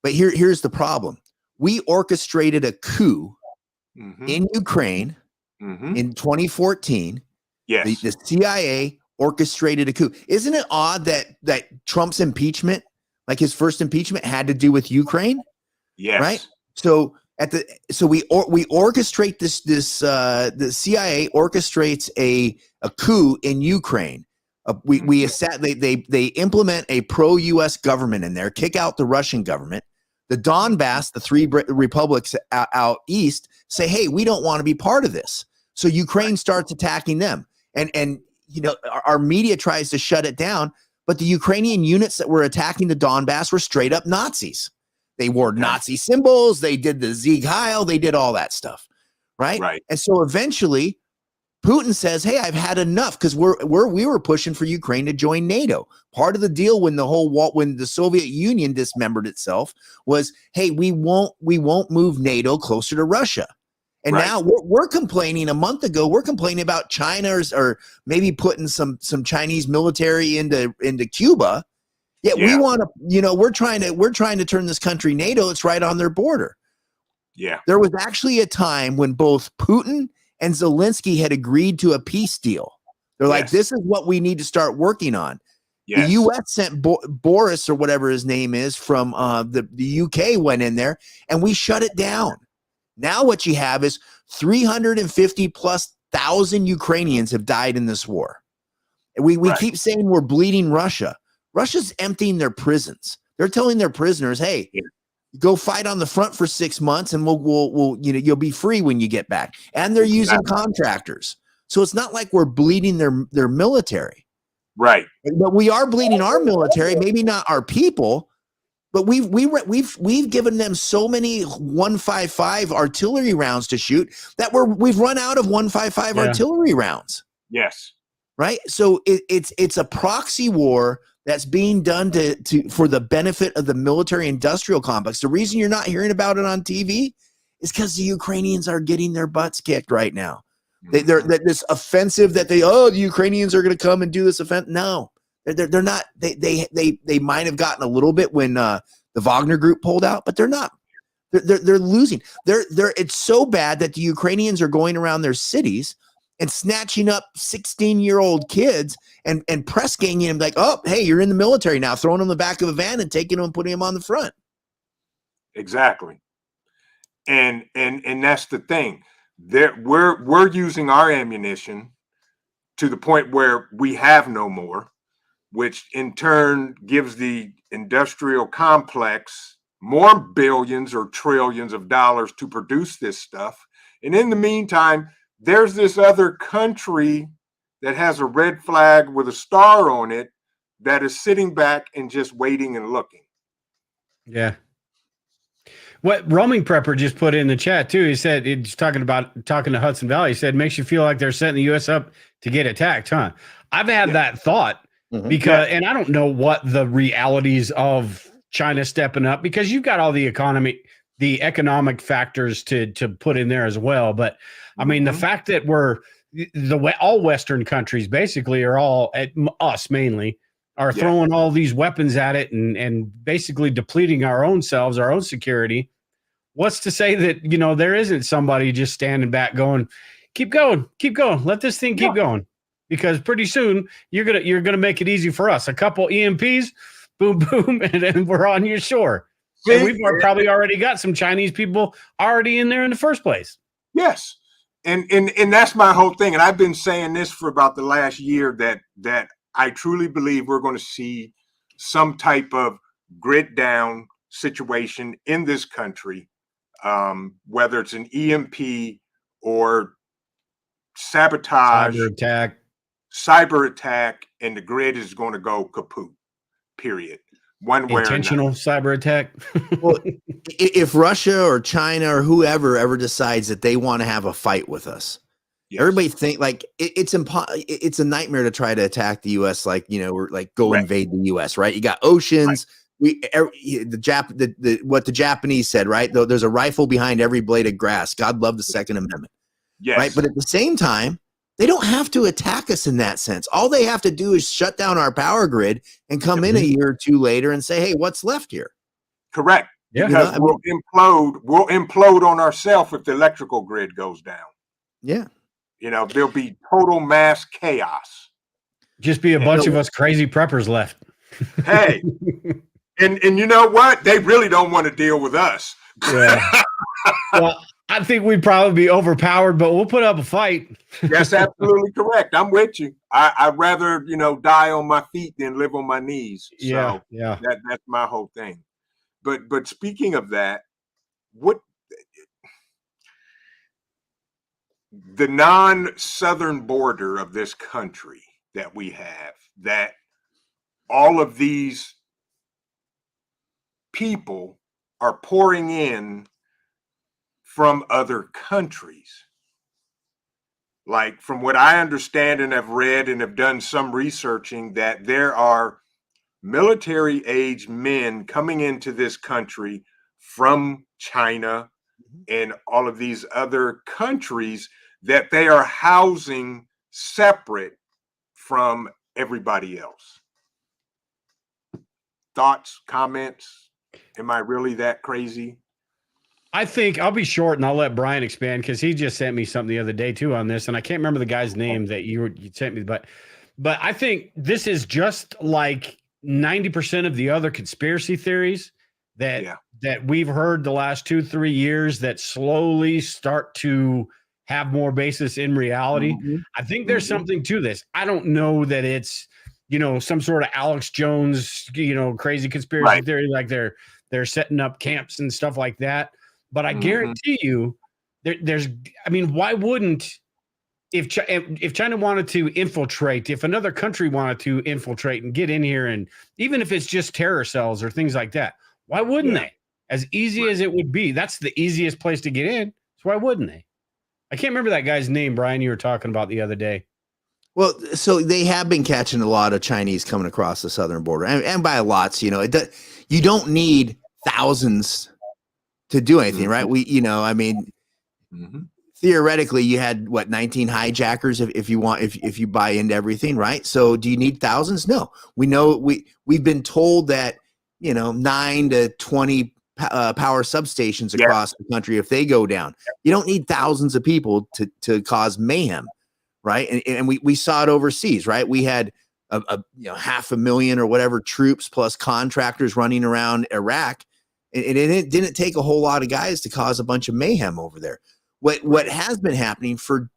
Speaker 3: But here's the problem. We orchestrated a coup in Ukraine in 2014.
Speaker 1: Yes.
Speaker 3: The CIA orchestrated a coup. Isn't it odd that Trump's impeachment, like his first impeachment, had to do with Ukraine?
Speaker 1: Yes.
Speaker 3: Right. So we orchestrate the CIA orchestrates a coup in Ukraine. They implement a pro-US government in there, kick out the Russian government. The Donbass, the three republics out east, say, hey, we don't want to be part of this. So Ukraine starts attacking them. And you know, our media tries to shut it down, but the Ukrainian units that were attacking the Donbass were straight up Nazis. They wore Nazi symbols. They did the Sieg Heil. They did all that stuff, right?
Speaker 1: Right.
Speaker 3: And so eventually, Putin says, "Hey, I've had enough," because we were pushing for Ukraine to join NATO. Part of the deal when the Soviet Union dismembered itself was, "Hey, we won't move NATO closer to Russia." And now we're complaining. A month ago, we're complaining about China or maybe putting some Chinese military into Cuba. Yet we want to, you know, we're trying to turn this country NATO. It's right on their border.
Speaker 1: Yeah.
Speaker 3: There was actually a time when both Putin and Zelensky had agreed to a peace deal. They're like, this is what we need to start working on. Yes. The U.S. sent Boris or whatever his name is from the UK went in there and we shut it down. Now what you have is 350,000+ Ukrainians have died in this war. And we keep saying we're bleeding Russia. Russia's emptying their prisons. They're telling their prisoners, "Hey, go fight on the front for 6 months, and we'll you know, you'll be free when you get back." And they're using contractors, so it's not like we're bleeding their military,
Speaker 1: right?
Speaker 3: But we are bleeding our military, maybe not our people. But we've given them so many 155 artillery rounds to shoot that we've run out of 155 artillery rounds.
Speaker 1: Yes.
Speaker 3: Right. So it's a proxy war that's being done for the benefit of the military industrial complex. The reason you're not hearing about it on TV is because the Ukrainians are getting their butts kicked right now. They're this offensive that the Ukrainians are going to come and do this offense. No, they're not. They might have gotten a little bit when the Wagner group pulled out, but they're not. They're losing. It's so bad that the Ukrainians are going around their cities and snatching up 16-year-old kids and press ganging them like, oh, hey, you're in the military now, throwing them in the back of a van and taking them and putting them on the front.
Speaker 1: Exactly. And that's the thing. We're using our ammunition to the point where we have no more, which in turn gives the industrial complex more billions or trillions of dollars to produce this stuff. And in the meantime, there's this other country that has a red flag with a star on it that is sitting back and just waiting and looking.
Speaker 2: Yeah. What Roaming Prepper just put in the chat too, he said, it's talking to Hudson Valley, he said, makes you feel like they're setting the U.S. up to get attacked, huh? I've had that thought because, and I don't know what the realities of China stepping up, because you've got all the economic factors to put in there as well. But I mean, the fact that all Western countries basically are all at us mainly are throwing all these weapons at it and basically depleting our own selves, our own security. What's to say that, there isn't somebody just standing back going, keep going, let this thing keep going, because pretty soon you're gonna make it easy for us. A couple EMPs, boom, boom, and then we're on your shore. And we've probably already got some Chinese people already in there in the first place.
Speaker 1: Yes. And that's my whole thing. And I've been saying this for about the last year that I truly believe we're going to see some type of grid down situation in this country, whether it's an EMP or sabotage, cyber attack, and the grid is going to go kaput, period. One way
Speaker 2: intentional cyber attack.
Speaker 3: Well, if Russia or China or whoever ever decides that they want to have a fight with us, everybody think like it's a nightmare to try to attack the U.S. Like, we're like go invade the U.S. Right? You got oceans. What the Japanese said, right? Though there's a rifle behind every blade of grass. God love the Second Amendment.
Speaker 1: Yes.
Speaker 3: Right. But at the same time, they don't have to attack us in that sense. All they have to do is shut down our power grid and come in a year or two later and say, hey, what's left here?
Speaker 1: Correct. Yeah. Because we'll implode on ourselves if the electrical grid goes down.
Speaker 3: Yeah.
Speaker 1: There'll be total mass chaos.
Speaker 2: Just be a bunch of us crazy preppers left.
Speaker 1: Hey, and you know what? They really don't want to deal with us.
Speaker 2: Yeah. Well, I think we'd probably be overpowered, but we'll put up a fight.
Speaker 1: That's absolutely correct. I'm with you. I'd rather, die on my feet than live on my knees. So that's my whole thing. But speaking of that, what the non-southern border of this country that we have, that all of these people are pouring in from other countries. Like, from what I understand and have read and have done some researching, that there are military-age men coming into this country from China and all of these other countries that they are housing separate from everybody else. Thoughts, comments? Am I really that crazy?
Speaker 2: I think I'll be short and I'll let Brian expand, because he just sent me something the other day too on this, and I can't remember the guy's name that you sent me, but I think this is just like 90% of the other conspiracy theories that we've heard the last 2-3 years that slowly start to have more basis in reality. I think there's something to this. I don't know that it's, some sort of Alex Jones, crazy conspiracy theory, like they're setting up camps and stuff like that. But I guarantee you, why wouldn't, if China wanted to infiltrate, if another country wanted to infiltrate and get in here, and even if it's just terror cells or things like that, Why wouldn't they? As easy as it would be, that's the easiest place to get in. So why wouldn't they? I can't remember that guy's name, Brian, you were talking about the other day.
Speaker 3: Well, so they have been catching a lot of Chinese coming across the southern border, and by lots, you don't need thousands to do anything, right? Theoretically, you had 19 hijackers if you buy into everything, right? So do you need thousands? No. We know we've been told that 9 to 20 power substations across the country, if they go down, you don't need thousands of people to cause mayhem, right? And we saw it overseas, right? We had a 500,000 or whatever troops plus contractors running around Iraq, and it didn't take a whole lot of guys to cause a bunch of mayhem over there. What has been happening for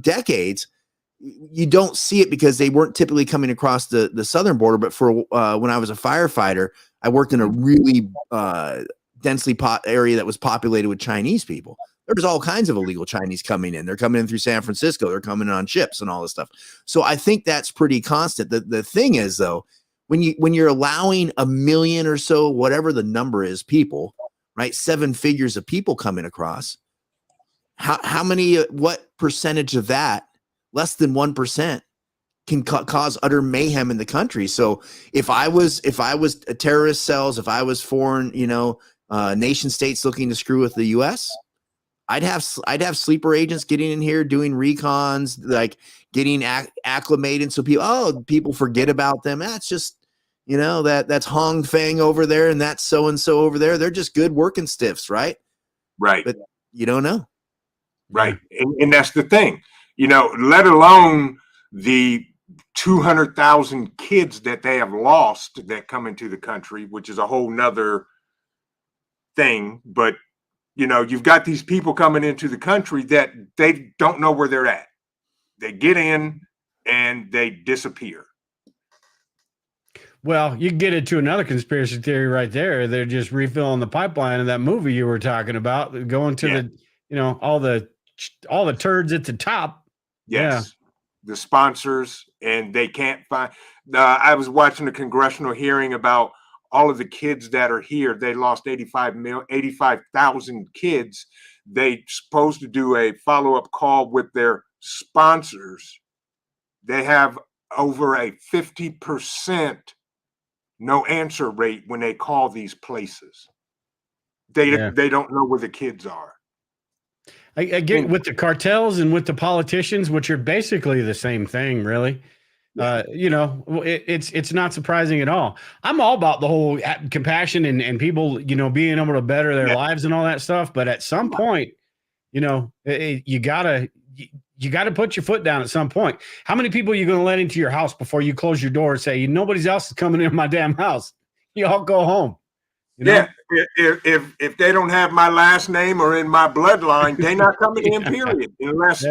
Speaker 3: decades, you don't see it because they weren't typically coming across the southern border. But for when I was a firefighter, I worked in a really densely area that was populated with Chinese people. There was all kinds of illegal Chinese coming in. They're coming in through San Francisco. They're coming in on ships and all this stuff. So I think that's pretty constant. The thing is, though, when you're allowing 1 million or so, whatever the number is, people, right, 7 figures of people coming across, how many, what percentage of that, less than 1%, can cause utter mayhem in the country? So if I was a terrorist cells, if I was foreign, nation states looking to screw with the U.S., I'd have sleeper agents getting in here doing recons, like getting acclimated, so people forget about them. That's just that's Hong Feng over there, and that's so and so over there. They're just good working stiffs, right?
Speaker 1: Right.
Speaker 3: But you don't know,
Speaker 1: right? And that's the thing, let alone the 200,000 kids that they have lost that come into the country, which is a whole nother thing. But you've got these people coming into the country that they don't know where they're at. They get in and they disappear.
Speaker 2: Well, you get into another conspiracy theory right there. They're just refilling the pipeline of that movie you were talking about, going to all the turds at the top.
Speaker 1: Yes. The sponsors, and they can't find. I was watching a congressional hearing about all of the kids that are here. They lost 85,000 kids. They supposed to do a follow-up call with their sponsors. They have over a 50% no answer rate when they call these places. They don't know where the kids are.
Speaker 2: I get with the cartels and with the politicians, which are basically the same thing, really. It's not surprising at all. I'm all about the whole compassion and people, being able to better their lives and all that stuff. But at some point, you gotta put your foot down at some point. How many people are you going to let into your house before you close your door and say, nobody's else is coming in my damn house? You all go home.
Speaker 1: Yeah, if they don't have my last name or in my bloodline, they're not coming in, period. Unless,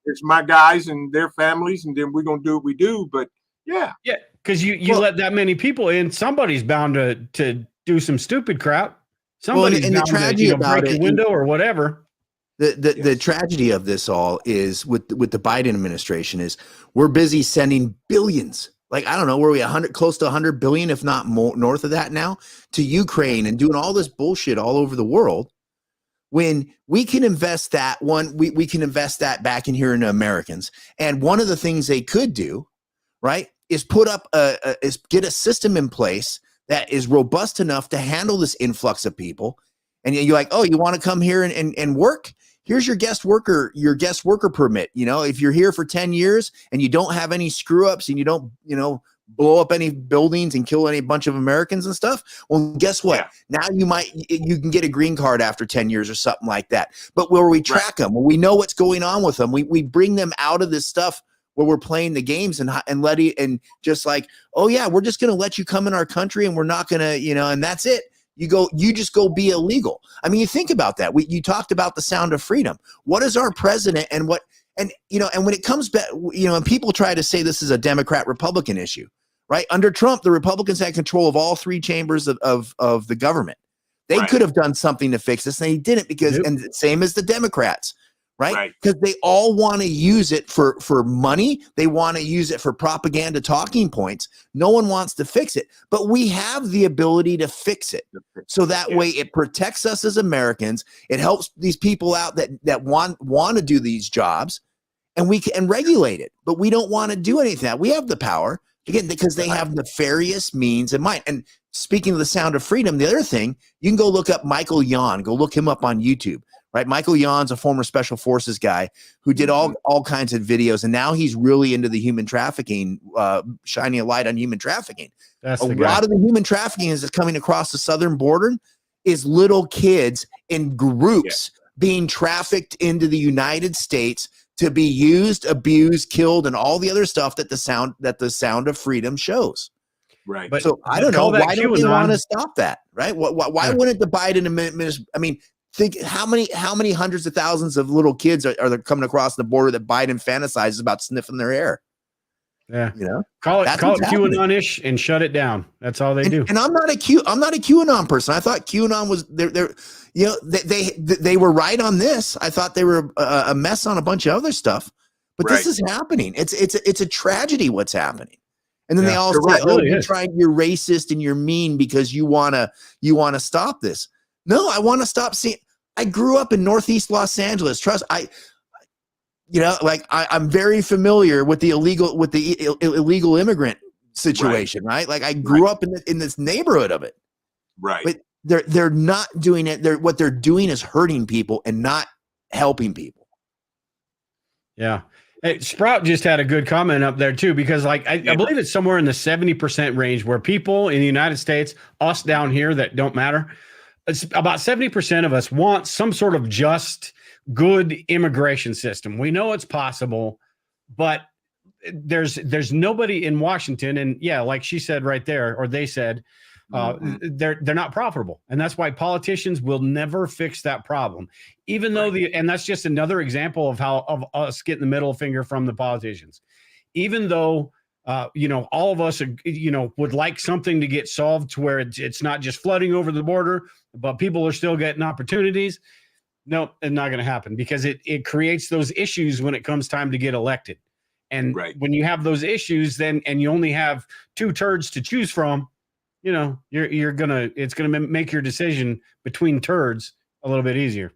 Speaker 1: it's my guys and their families, and then we're going to do what we do. But
Speaker 2: because you let that many people in, somebody's bound to do some stupid crap. Somebody's bound
Speaker 3: the tragedy
Speaker 2: to break a window or whatever.
Speaker 3: The tragedy of this all is with the Biden administration is we're busy sending billions. Like, I don't know, were we close to 100 billion, if not more, north of that now, to Ukraine and doing all this bullshit all over the world, when we can invest that we can invest that back in here into Americans. And one of the things they could do, right, is get a system in place that is robust enough to handle this influx of people. And you're like, oh, you want to come here and work? Here's your guest worker permit. If you're here for 10 years and you don't have any screw ups and you don't, blow up any buildings and kill any bunch of Americans and stuff, well, guess what? Now you can get a green card after 10 years or something like that. But where we track them, where we know what's going on with them, we bring them out of this stuff where we're playing the games and just like, oh yeah, we're just going to let you come in our country and we're not going to, and that's it. You just go be illegal. I mean, you think about that. You talked about the sound of freedom. What is our president and when it comes back, and people try to say this is a Democrat Republican issue, right? Under Trump, the Republicans had control of all 3 chambers of the government. They could have done something to fix this, and they didn't and same as the Democrats, right? Because they all want to use it for money. They want to use it for propaganda talking points. No one wants to fix it, but we have the ability to fix it. So that way it protects us as Americans. It helps these people out that want to do these jobs, and we can regulate it, but we don't want to do anything. We have the power, again, because they have nefarious means in mind. And speaking of the Sound of Freedom, the other thing, you can go look up Michael Yon, go look him up on YouTube. Right, Michael Yon's a former special forces guy who did all kinds of videos, and now he's really into the human trafficking, shining a light on human trafficking.
Speaker 2: That's
Speaker 3: a lot of the human trafficking that's coming across the southern border is little kids in groups being trafficked into the United States to be used, abused, killed, and all the other stuff that the Sound of Freedom shows.
Speaker 1: Right.
Speaker 3: But so I don't know, why don't they want to stop that? Right? Why wouldn't the Biden administration? I mean, think how many hundreds of thousands of little kids are coming across the border that Biden fantasizes about sniffing their hair?
Speaker 2: Yeah,
Speaker 3: you know,
Speaker 2: call it QAnon-ish and shut it down. That's all they do.
Speaker 3: And I'm not a QAnon person. I thought QAnon was they're you know, they were right on this. I thought they were a mess on a bunch of other stuff, but this is happening. It's a tragedy what's happening. And then they all say, "Oh, you're racist and you're mean because you wanna stop this." No, I want to stop seeing. I grew up in Northeast Los Angeles. Trust I'm very familiar with the illegal immigrant situation, right? Like I grew up in this neighborhood of it,
Speaker 1: right?
Speaker 3: But they're not doing it. What they're doing is hurting people and not helping people.
Speaker 2: Yeah. Hey, Sprout just had a good comment up there too, because I believe it's somewhere in the 70% range where people in the United States, us down here that don't matter. It's about 70% of us want some sort of just, good immigration system. We know it's possible, but there's nobody in Washington, and like she said right there, or they said, they're not profitable, and that's why politicians will never fix that problem. Even though and that's just another example of us getting the middle finger from the politicians. Even though all of us, would like something to get solved to where it's not just flooding over the border, but people are still getting opportunities. No, it's not going to happen because it creates those issues when it comes time to get elected. And when you have those issues, then and you only have two turds to choose from, it's gonna make your decision between turds a little bit easier.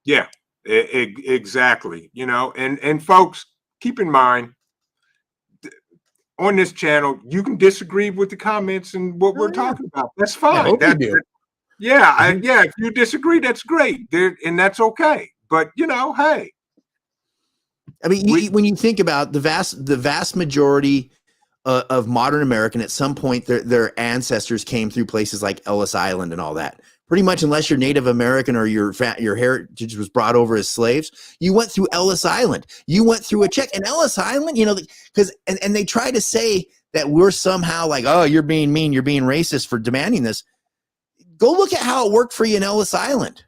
Speaker 1: Yeah, exactly. And folks, keep in mind, on this channel, you can disagree with the comments and what we're talking about. That's fine. If you disagree, that's great. And that's okay. But hey.
Speaker 3: I mean, when you think about the vast majority of modern American, at some point their ancestors came through places like Ellis Island and all that. Pretty much, unless you're Native American or your heritage was brought over as slaves, you went through Ellis Island. You went through a check. And Ellis Island, because and they try to say that we're somehow like, oh, you're being mean, you're being racist for demanding this. Go look at how it worked for you in Ellis Island.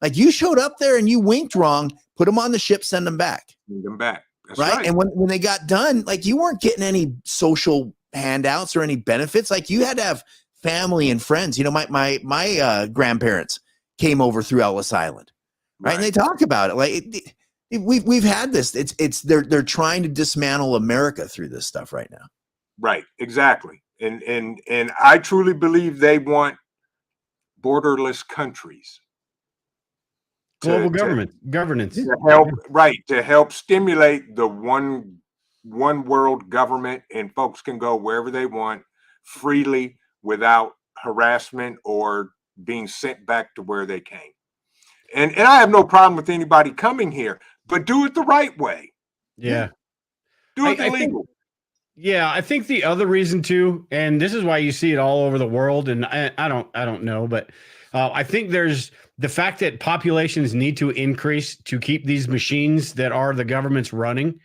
Speaker 3: Like you showed up there and you winked wrong, put them on the ship, send them back.
Speaker 1: Send them back. That's
Speaker 3: right. And when they got done, like you weren't getting any social handouts or any benefits. Like you had to have family and friends. My grandparents came over through Ellis Island, right? And they talk about it. Like we've had this. They're trying to dismantle America through this stuff right now.
Speaker 1: Right. Exactly. And I truly believe they want borderless countries.
Speaker 2: Global governance
Speaker 1: to help stimulate the one world government, and folks can go wherever they want freely without harassment or being sent back to where they came. And I have no problem with anybody coming here, but do it the right way.
Speaker 2: Yeah.
Speaker 1: Do it legal.
Speaker 2: I think the other reason too, and this is why you see it all over the world, and I don't know, but I think there's the fact that populations need to increase to keep these machines that are the government's running.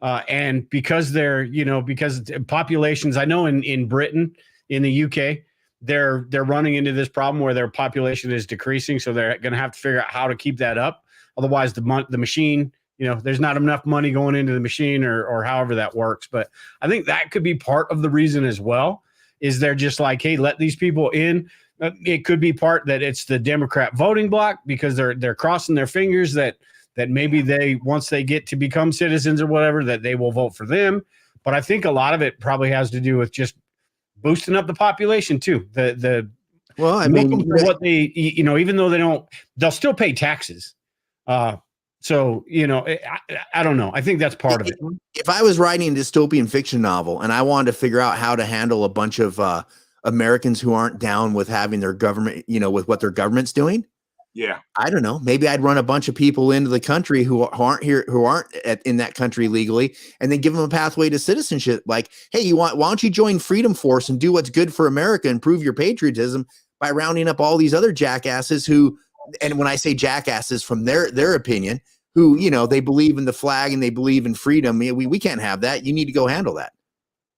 Speaker 2: And because because populations, I know in Britain, in the UK, they're running into this problem where their population is decreasing. So they're going to have to figure out how to keep that up. Otherwise the machine, there's not enough money going into the machine or however that works. But I think that could be part of the reason as well, is they're just like, hey, let these people in. It could be part that it's the Democrat voting bloc because they're crossing their fingers that that maybe they, once they get to become citizens or whatever, that they will vote for them. But I think a lot of it probably has to do with just boosting up the population too.
Speaker 3: Well, I
Speaker 2: milk
Speaker 3: mean,
Speaker 2: them for what they, even though they'll still pay taxes. So, I don't know. I think that's part of it.
Speaker 3: If I was writing a dystopian fiction novel and I wanted to figure out how to handle a bunch of Americans who aren't down with having their government, with what their government's doing.
Speaker 1: Yeah.
Speaker 3: I don't know. Maybe I'd run a bunch of people into the country who aren't here, who aren't in that country legally, and then give them a pathway to citizenship. Like, hey, why don't you join Freedom Force and do what's good for America and prove your patriotism by rounding up all these other jackasses who, and when I say jackasses from their opinion, who, they believe in the flag and they believe in freedom. We can't have that. You need to go handle that.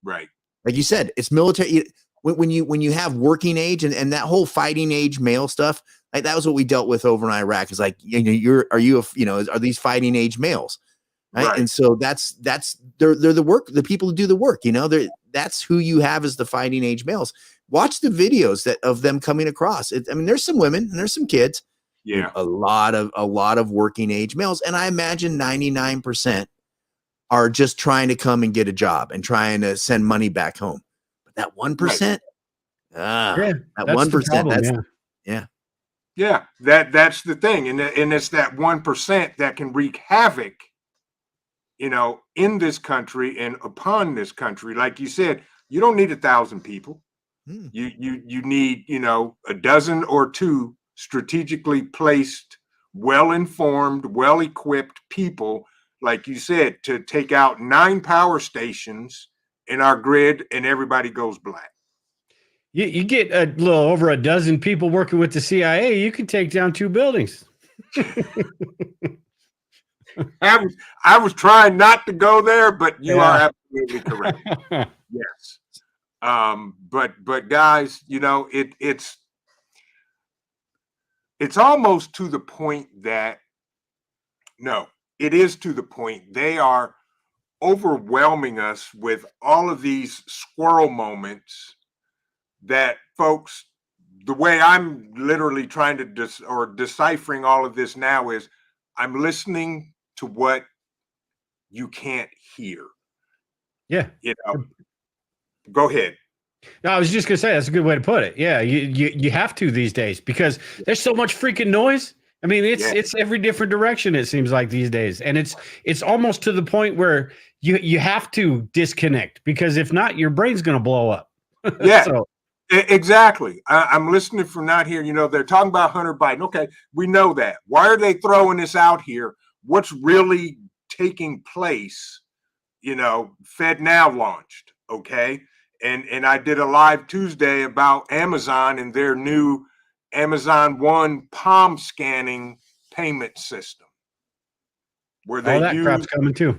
Speaker 3: Right. Like you said, it's military. When you have working age and that whole fighting age male stuff, like that was what we dealt with over in Iraq. Is like, are these fighting age males? Right. And so they're the people who do the work, that's who you have as the fighting age males. Watch the videos of them coming across. There's some women and there's some kids. Yeah. A lot of working age males. And I imagine 99% are just trying to come and get a job and trying to send money back home. But that 1%, that 1%,
Speaker 1: yeah, that's the thing. And it's that 1% that can wreak havoc, in this country and upon this country. Like you said, you don't need 1,000 people. You need, a dozen or two strategically placed, well-informed, well-equipped people, like you said, to take out 9 power stations in our grid and everybody goes black.
Speaker 2: You get a little over a dozen people working with the CIA, you can take down 2 buildings.
Speaker 1: I was trying not to go there, but you are absolutely correct. Yes. But guys, it's almost to the point that, no, it is to the point they are overwhelming us with all of these squirrel moments that, folks, the way I'm literally trying to deciphering all of this now is I'm listening to what you can't hear.
Speaker 2: Yeah.
Speaker 1: Go ahead.
Speaker 2: No, I was just gonna say that's a good way to put it. Yeah, you have to these days because there's so much freaking noise. It's every different direction, it seems like these days, and it's almost to the point where you have to disconnect, because if not, your brain's gonna blow up.
Speaker 1: Yeah. Exactly. I'm listening from not here. They're talking about Hunter Biden. Okay, we know that. Why are they throwing this out here? What's really taking place? FedNow launched. Okay. And I did a live Tuesday about Amazon and their new Amazon One palm scanning payment system, where
Speaker 2: all that crap's coming too.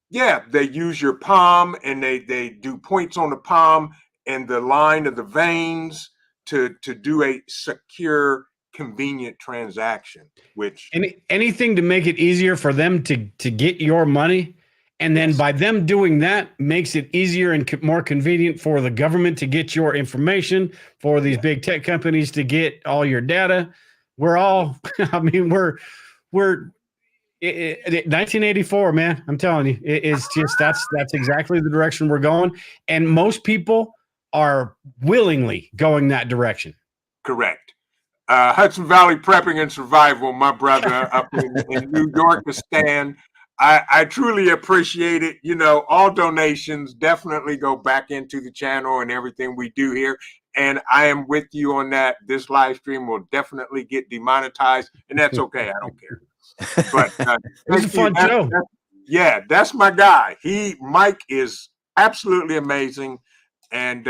Speaker 1: Yeah, they use your palm and they do points on the palm and the line of the veins to do a secure, convenient transaction. Which
Speaker 2: anything to make it easier for them to get your money. And then by them doing that, makes it easier and more convenient for the government to get your information, for these big tech companies to get all your data. We're all, we're 1984, man. I'm telling you, it's just that's exactly the direction we're going. And most people are willingly going that direction.
Speaker 1: Correct. Hudson Valley Prepping and Survival, my brother up in New York, to stand. I truly appreciate it. All donations definitely go back into the channel and everything we do here. And I am with you on that. This live stream will definitely get demonetized, and that's okay. I don't care. But
Speaker 2: it's a fun show.
Speaker 1: That's my guy. Mike is absolutely amazing, and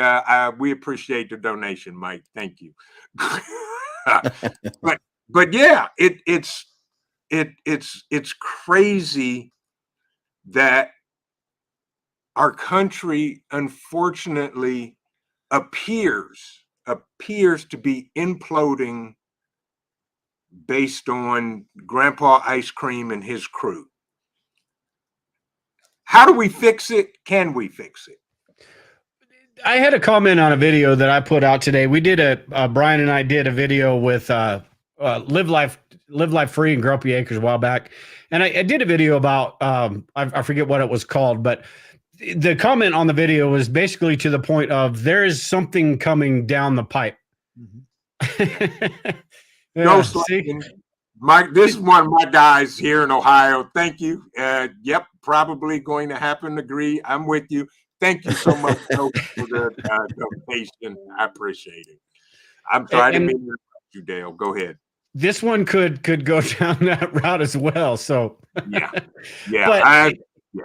Speaker 1: we appreciate the donation, Mike. Thank you. but yeah, it's crazy that our country, unfortunately, appears to be imploding based on Grandpa Ice Cream and his crew. How do we fix it? Can we fix it?
Speaker 2: I had a comment on a video that I put out today. We did Brian and I did a video with Live Life Free and Grumpy Acres a while back. And I did a video about, I forget what it was called, but the comment on the video was basically to the point of there is something coming down the pipe.
Speaker 1: No slacking. This is one of my guys here in Ohio. Thank you. Yep, probably going to happen. Agree. I'm with you. Thank you so much for the donation. I appreciate it. I'm sorry, I didn't mean to interrupt you, Dale. Go ahead.
Speaker 2: This one could go down that route as well. So
Speaker 1: yeah.
Speaker 2: But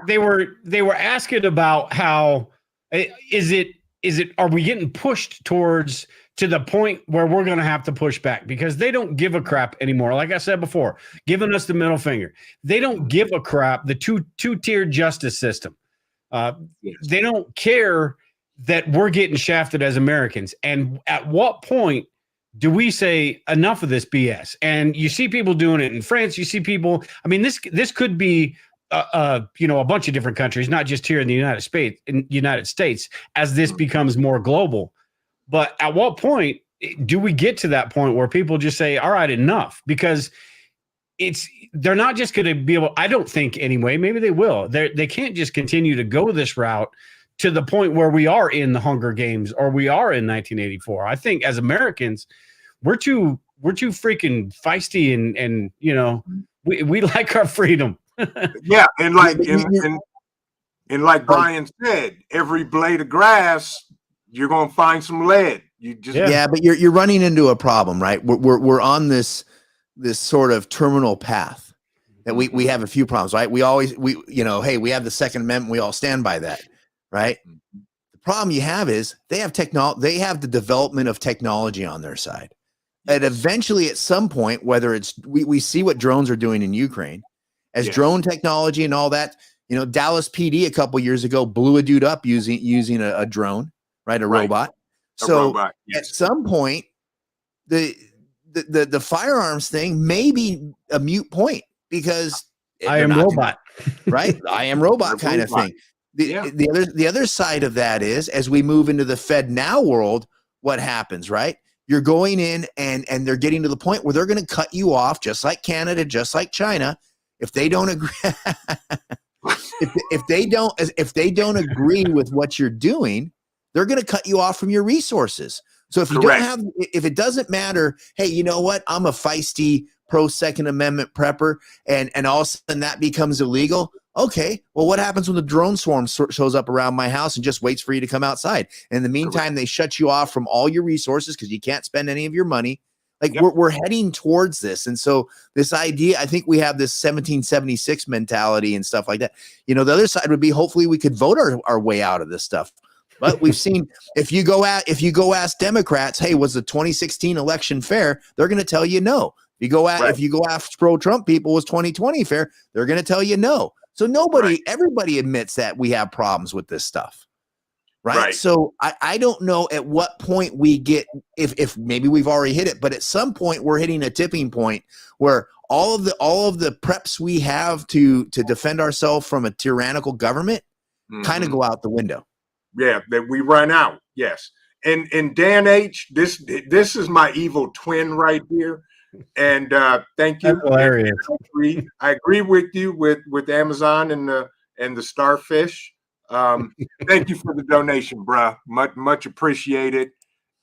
Speaker 2: they were asking about how are we getting pushed towards to the point where we're going to have to push back because they don't give a crap anymore. Like I said before, giving us the middle finger. They don't give a crap. The two-tiered justice system. They don't care that we're getting shafted as Americans. And at what point do we say enough of this BS? And you see people doing it in France. You see people. I mean, this could be a bunch of different countries, not just here in the United States, as this becomes more global. But at what point do we get to that point where people just say, all right, enough? Because they're not just going to be able, I don't think anyway, maybe they will. They can't just continue to go this route to the point where we are in the Hunger Games or we are in 1984. I think as Americans, we're too freaking feisty and we like our freedom.
Speaker 1: Yeah, and like Brian said, every blade of grass, you're gonna find some lead.
Speaker 3: But you're running into a problem, right? We're on this sort of terminal path that we have a few problems, right? We have the Second Amendment, we all stand by that, right? The problem you have is they have the development of technology on their side. And eventually at some point, whether it's we see what drones are doing in Ukraine, as drone technology and all that, Dallas PD a couple years ago blew a dude up using a drone. Right, a robot. At some point, the firearms thing may be a moot point because
Speaker 2: I am robot,
Speaker 3: right? I am robot kind of thing. The other side of that is as we move into the Fed now world, what happens, right? You're going in and they're getting to the point where they're going to cut you off, just like Canada, just like China, if they don't agree. if they don't agree with what you're doing, they're going to cut you off from your resources. So if you if it doesn't matter, hey, you know what? I'm a feisty pro Second Amendment prepper and all of a sudden that becomes illegal. Okay, well, what happens when the drone swarm shows up around my house and just waits for you to come outside? And in the meantime, they shut you off from all your resources because you can't spend any of your money. We're heading towards this. And so this idea, I think we have this 1776 mentality and stuff like that. The other side would be hopefully we could vote our way out of this stuff. But we've seen if you go ask Democrats, hey, was the 2016 election fair? They're going to tell you no. If you go ask pro-Trump people, was 2020 fair? They're going to tell you no. So everybody admits that we have problems with this stuff. Right. So I don't know at what point we get, if maybe we've already hit it, but at some point we're hitting a tipping point where all of the preps we have to defend ourselves from a tyrannical government kind of go out the window.
Speaker 1: Yeah, that we run out. Yes. And Dan H, this is my evil twin right here. And thank you.
Speaker 2: That's hilarious.
Speaker 1: I agree with you with Amazon and the starfish. Thank you for the donation, bruh. Much appreciated.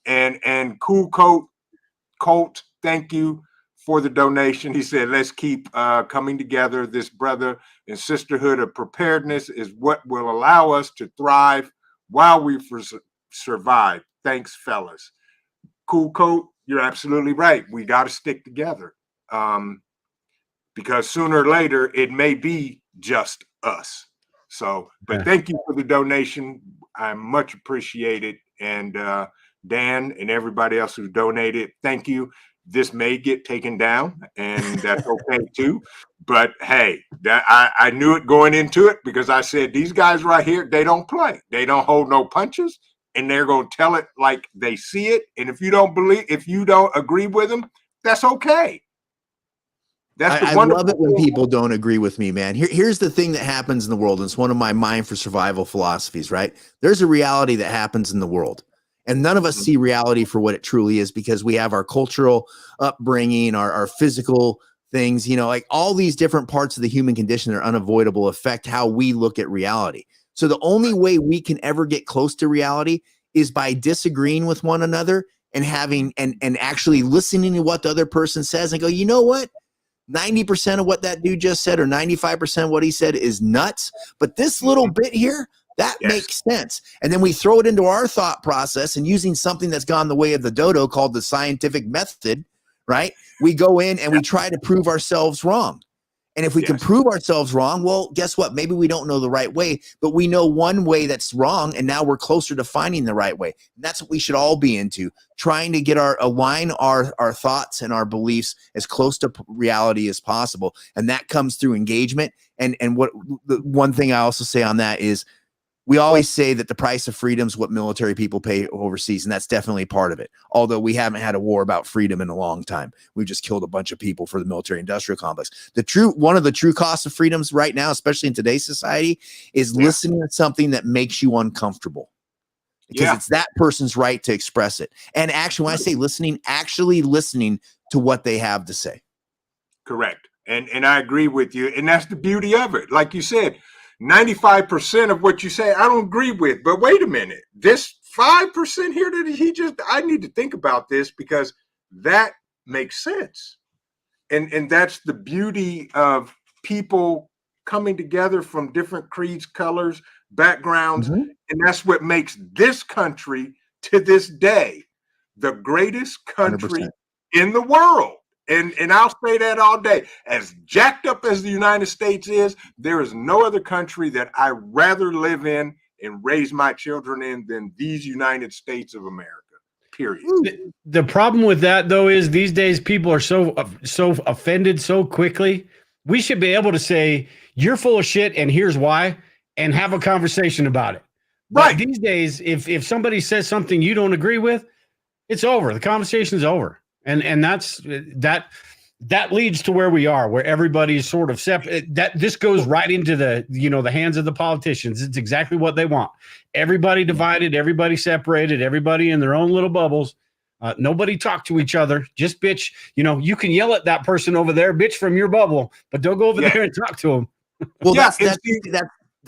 Speaker 1: And Cool Colt, thank you for the donation. He said, let's keep coming together. This brother and sisterhood of preparedness is what will allow us to thrive while we survive. Thanks, fellas. Cool Coat, you're absolutely right. We got to stick together because sooner or later it may be just us. So, but thank you for the donation. I much appreciate it. And Dan and everybody else who donated, thank you. This may get taken down, and that's okay too. But hey, I knew it going into it because I said these guys right here, they don't play, they don't hold no punches, and they're gonna tell it like they see it. And if you don't agree with them, that's okay.
Speaker 3: I love it when people don't agree with me, man. Here's the thing that happens in the world, and it's one of my mind for survival philosophies, right? There's a reality that happens in the world. And none of us see reality for what it truly is because we have our cultural upbringing, our physical things, like all these different parts of the human condition that are unavoidable affect how we look at reality. So the only way we can ever get close to reality is by disagreeing with one another and having and actually listening to what the other person says and go, you know what? 90% of what that dude just said or 95% of what he said is nuts. But this little bit here, that makes sense. And then we throw it into our thought process and using something that's gone the way of the dodo called the scientific method, right? We go in and we try to prove ourselves wrong. And if we can prove ourselves wrong, well, guess what? Maybe we don't know the right way, but we know one way that's wrong, and now we're closer to finding the right way. And that's what we should all be into, trying to align our thoughts and our beliefs as close to reality as possible. And that comes through engagement. And what the one thing I also say on that is, we always say that the price of freedom is what military people pay overseas, and that's definitely part of it. Although we haven't had a war about freedom in a long time. We've just killed a bunch of people for the military-industrial complex. One of the true costs of freedoms right now, especially in today's society, is listening to something that makes you uncomfortable. Because it's that person's right to express it. And actually, when I say listening, actually listening to what they have to say.
Speaker 1: Correct. And I agree with you. And that's the beauty of it. Like you said, 95% of what you say, I don't agree with, but wait a minute, this 5% here that I need to think about this because that makes sense. And that's the beauty of people coming together from different creeds, colors, backgrounds. And that's what makes this country to this day, the greatest country
Speaker 3: 100%.
Speaker 1: in the world. And I'll say that all day. As jacked up as the United States is, there is no other country that I rather live in and raise my children in than these United States of America, period.
Speaker 2: The problem with that, though, is these days people are so offended so quickly. We should be able to say, you're full of shit and here's why, and have a conversation about it. Right. But these days, if somebody says something you don't agree with, it's over. The conversation's over. And that leads to where we are, where everybody's sort of separate. That this goes right into the hands of the politicians. It's exactly what they want. Everybody divided, everybody separated, everybody in their own little bubbles. Nobody talk to each other. Just bitch. You can yell at that person over there, bitch from your bubble, but don't go over there and talk to them.
Speaker 3: Well,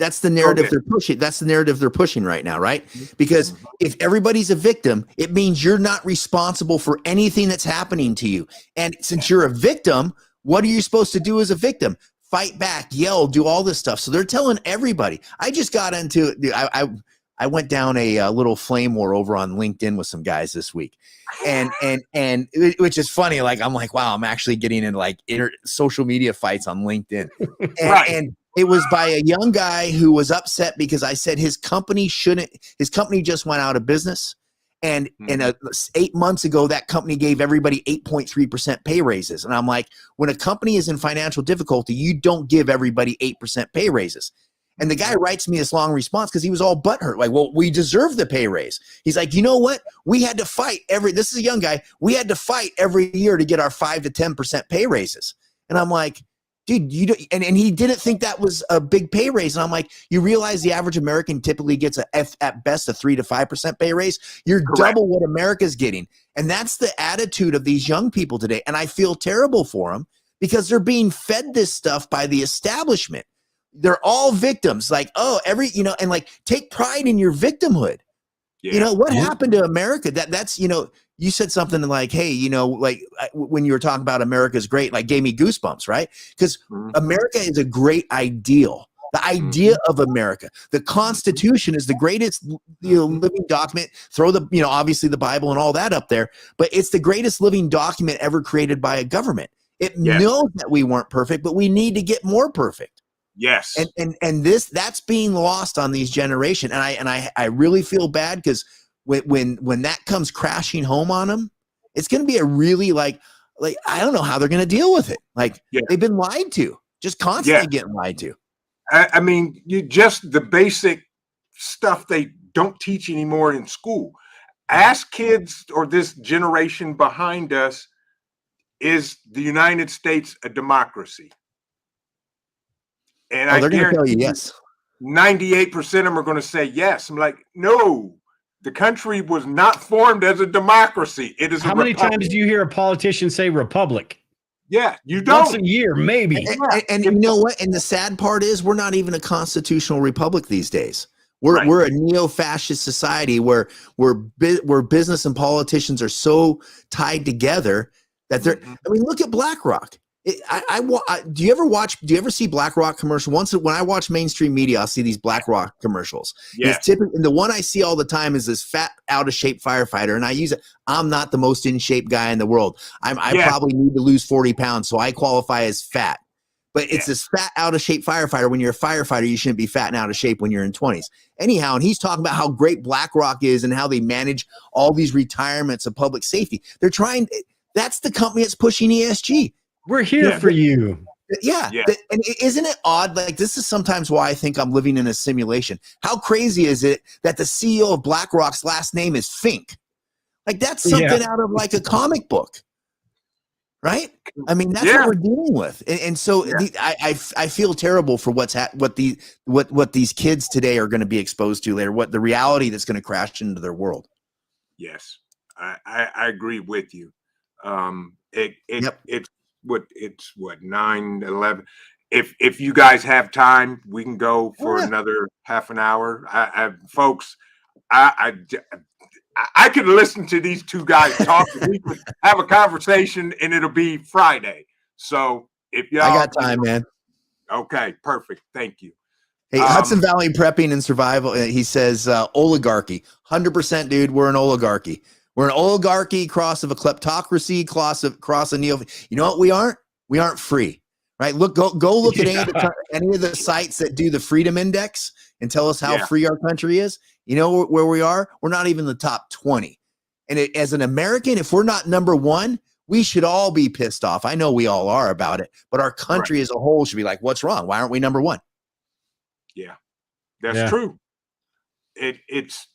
Speaker 3: that's the narrative they're pushing. That's the narrative they're pushing right now, right? Because if everybody's a victim, it means you're not responsible for anything that's happening to you. And since you're a victim, what are you supposed to do as a victim? Fight back, yell, do all this stuff. So they're telling everybody. I just got into I went down a little flame war over on LinkedIn with some guys this week. And which is funny. Like, I'm like, wow, I'm actually getting into like social media fights on LinkedIn. And it was by a young guy who was upset because I said his company just went out of business. And 8 months ago, that company gave everybody 8.3% pay raises. And I'm like, when a company is in financial difficulty, you don't give everybody 8% pay raises. And the guy writes me this long response because he was all butthurt. Like, well, we deserve the pay raise. He's like, you know what? We had to fight this is a young guy. We had to fight every year to get our 5 to 10% pay raises. And I'm like, dude, and he didn't think that was a big pay raise. And I'm like, you realize the average American typically gets at best a 3 to 5% pay raise. You're double what America's getting. And that's the attitude of these young people today. And I feel terrible for them because they're being fed this stuff by the establishment. They're all victims. Like, and like, take pride in your victimhood. Yeah. What happened to America? That's you said something like, hey, like when you were talking about America's great, like gave me goosebumps, right? Because America is a great ideal. The idea of America, the Constitution is the greatest living document. Throw the, obviously the Bible and all that up there, but it's the greatest living document ever created by a government. It knows that we weren't perfect, but we need to get more perfect.
Speaker 1: Yes.
Speaker 3: And that's being lost on these generation. And I really feel bad because when that comes crashing home on them, it's going to be a really like I don't know how they're going to deal with it. Like they've been lied to, just constantly getting lied to.
Speaker 1: I mean, just the basic stuff they don't teach anymore in school. Ask kids or this generation behind us, is the United States a democracy? And
Speaker 3: they're going to tell you yes.
Speaker 1: 98% of them are going to say yes. I'm like, no, the country was not formed as a democracy. It is.
Speaker 2: How many times do you hear a politician say republic?
Speaker 1: Yeah, you
Speaker 2: Once
Speaker 1: don't.
Speaker 2: a year, maybe.
Speaker 3: And you know what? And the sad part is we're not even a constitutional republic these days.
Speaker 1: Right.
Speaker 3: We're a neo-fascist society where business and politicians are so tied together that they're. I mean, look at BlackRock. Do you ever see BlackRock commercial? Once when I watch mainstream media, I'll see these BlackRock commercials.
Speaker 1: Yeah.
Speaker 3: It's typically, and the one I see all the time is this fat, out of shape firefighter, and I use it. I'm not the most in shape guy in the world. I probably need to lose 40 pounds, so I qualify as fat. But it's this fat, out of shape firefighter. When you're a firefighter, you shouldn't be fat and out of shape when you're in 20s. Anyhow, and he's talking about how great BlackRock is and how they manage all these retirements of public safety. They're trying. That's the company that's pushing ESG.
Speaker 2: We're here for you.
Speaker 3: Yeah. And isn't it odd? Like, this is sometimes why I think I'm living in a simulation. How crazy is it that the CEO of BlackRock's last name is Fink? Like, that's something out of like a comic book, right? I mean, that's what we're dealing with. And so I feel terrible for what these kids today are going to be exposed to later, what the reality that's going to crash into their world.
Speaker 1: Yes, I agree with you. It's what 9-11. If you guys have time, we can go for another half an hour. Folks, I could listen to these two guys talk. We could have a conversation, and it'll be Friday. So if y'all,
Speaker 3: I got time, man.
Speaker 1: Okay, perfect. Thank you.
Speaker 3: Hey, Hudson Valley Prepping and Survival. He says oligarchy. 100%, dude. We're an oligarchy. We're an oligarchy, cross of a kleptocracy, cross of neo. You know what we aren't? We aren't free, right? Go look at any of the sites that do the Freedom Index and tell us how free our country is. You know where we are? We're not even the top 20. And as an American, if we're not number one, we should all be pissed off. I know we all are about it, but our country as a whole should be like, what's wrong? Why aren't we number one?
Speaker 1: Yeah, that's true. It's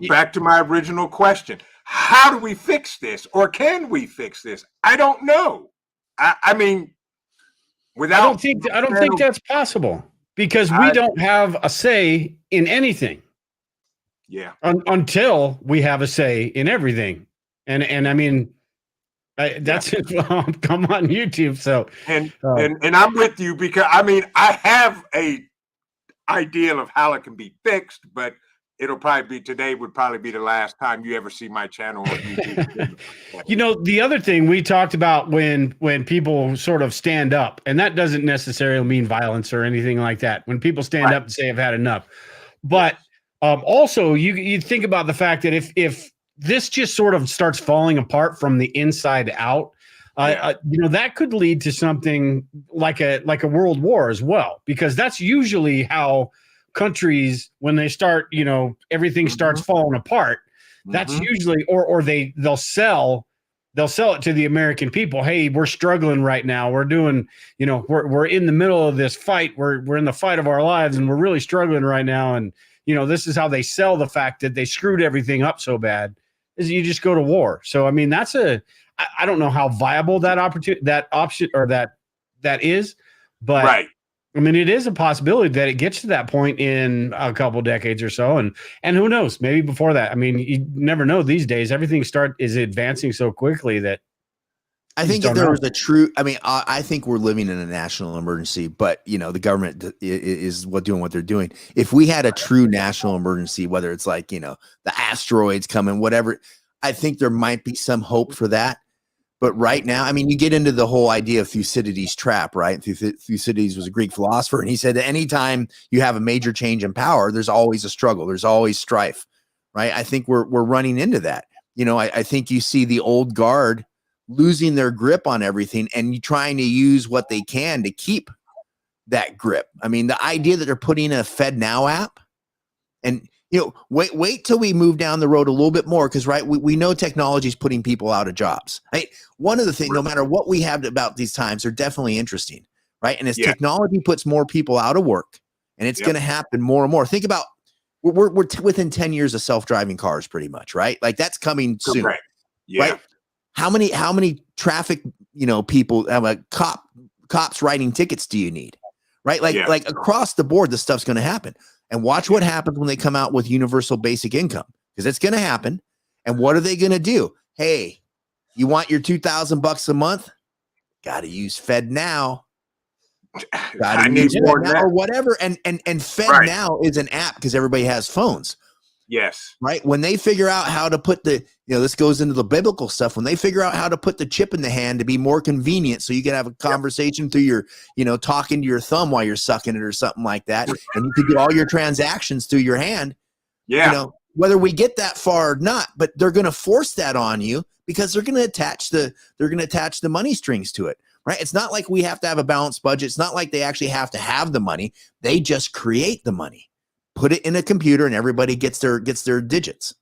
Speaker 1: back to my original question. How do we fix this, or can we fix this? I don't know. I mean, without
Speaker 2: I don't think that's possible because we don't have a say in anything.
Speaker 1: Yeah.
Speaker 2: Until we have a say in everything, and I mean, that's it. Come on YouTube. So
Speaker 1: and I'm with you because I mean I have a idea of how it can be fixed, but it'll probably be the last time you ever see my channel on YouTube.
Speaker 2: The other thing we talked about when people sort of stand up, and that doesn't necessarily mean violence or anything like that. When people stand up and say, I've had enough. But also you think about the fact that if this just sort of starts falling apart from the inside out, that could lead to something like a world war as well, because that's usually how countries, when they start, everything starts falling apart. That's usually, or they'll sell it to the American people. Hey, we're struggling right now. We're doing, we're in the middle of this fight. We're in the fight of our lives, and we're really struggling right now. And this is how they sell the fact that they screwed everything up so bad, is you just go to war. So I mean, I don't know how viable that option or that is, but I mean, it is a possibility that it gets to that point in a couple decades or so, and who knows, maybe before that. I mean, you never know these days. Everything is advancing so quickly that
Speaker 3: I think if there was a true, I think we're living in a national emergency, but the government is doing what they're doing. If we had a true national emergency, whether it's like the asteroids coming, whatever, I think there might be some hope for that. But right now, I mean, you get into the whole idea of Thucydides' trap, right? Thucydides was a Greek philosopher, and he said that anytime you have a major change in power, there's always a struggle. There's always strife, right? I think we're running into that. I think you see the old guard losing their grip on everything and trying to use what they can to keep that grip. I mean, the idea that they're putting a FedNow app and wait till we move down the road a little bit more, because we know technology is putting people out of jobs. Right? One of the things, no matter what we have about these times, they're definitely interesting, right? And as technology puts more people out of work, and it's going to happen more and more. Think about we're within 10 years of self-driving cars, pretty much, right? Like that's coming soon, right? How many traffic people, cops writing tickets do you need, right? Like across the board, this stuff's going to happen. And watch what happens when they come out with universal basic income, because it's going to happen. And what are they going to do? Hey, You want your $2,000 a month? Got to use Fed Now.
Speaker 1: I need more
Speaker 3: now or whatever. And Fed Now is an app because everybody has phones.
Speaker 1: Yes.
Speaker 3: Right. When they figure out how to put this goes into the biblical stuff. When they figure out how to put the chip in the hand to be more convenient, so you can have a conversation through your, talking to your thumb while you're sucking it or something like that. And you can do all your transactions through your hand.
Speaker 1: Yeah.
Speaker 3: Whether we get that far or not, but they're going to force that on you because they're going to attach the money strings to it. Right. It's not like we have to have a balanced budget. It's not like they actually have to have the money. They just create the money, put it in a computer, and everybody gets their digits.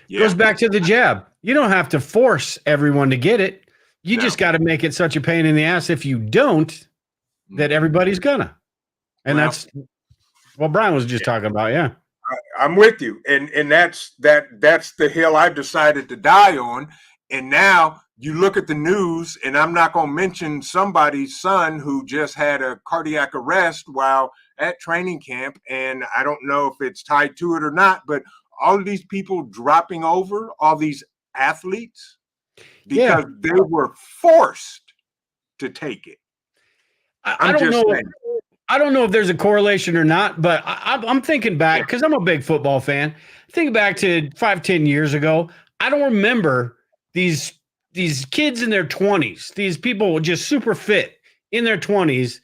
Speaker 2: Yeah. Goes back to the jab. You don't have to force everyone to get it. You just got to make it such a pain in the ass if you don't, that everybody's gonna. And that's what Brian was just talking about. Yeah.
Speaker 1: I'm with you. And that's the hill I've decided to die on. And now you look at the news, and I'm not going to mention somebody's son who just had a cardiac arrest while at training camp. And I don't know if it's tied to it or not, but all of these people dropping over, all these athletes, because they were forced to take it.
Speaker 2: I don't know. I don't know if there's a correlation or not, but I'm thinking back because I'm a big football fan. Think back to 5-10 years ago. I don't remember these kids in their 20s, these people just super fit in their 20s.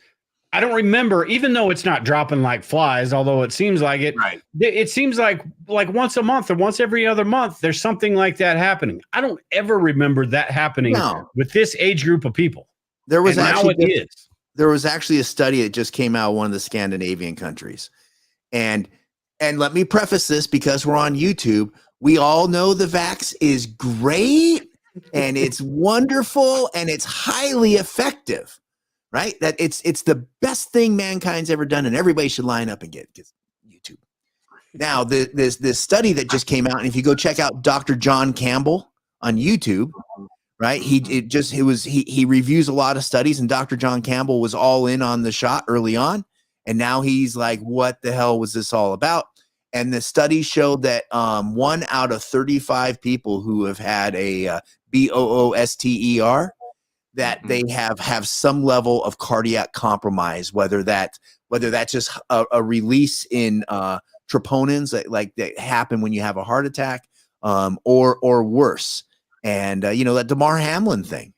Speaker 2: I don't remember, even though it's not dropping like flies, although it seems like it.
Speaker 1: Right.
Speaker 2: It seems like once a month or once every other month, there's something like that happening. I don't ever remember that happening with this age group of people.
Speaker 3: There was actually a study that just came out of one of the Scandinavian countries. And let me preface this because we're on YouTube. We all know the vax is great and it's wonderful and it's highly effective, right? That it's the best thing mankind's ever done, and everybody should line up and get YouTube. Now, this study that just came out, and if you go check out Dr. John Campbell on YouTube, right? He reviews a lot of studies, and Dr. John Campbell was all in on the shot early on, and now he's like, what the hell was this all about? And the study showed that 1 out of 35 people who have had a BOOSTER, that they have some level of cardiac compromise, whether that's just a release in troponins that happen when you have a heart attack, or worse. And that Damar Hamlin thing.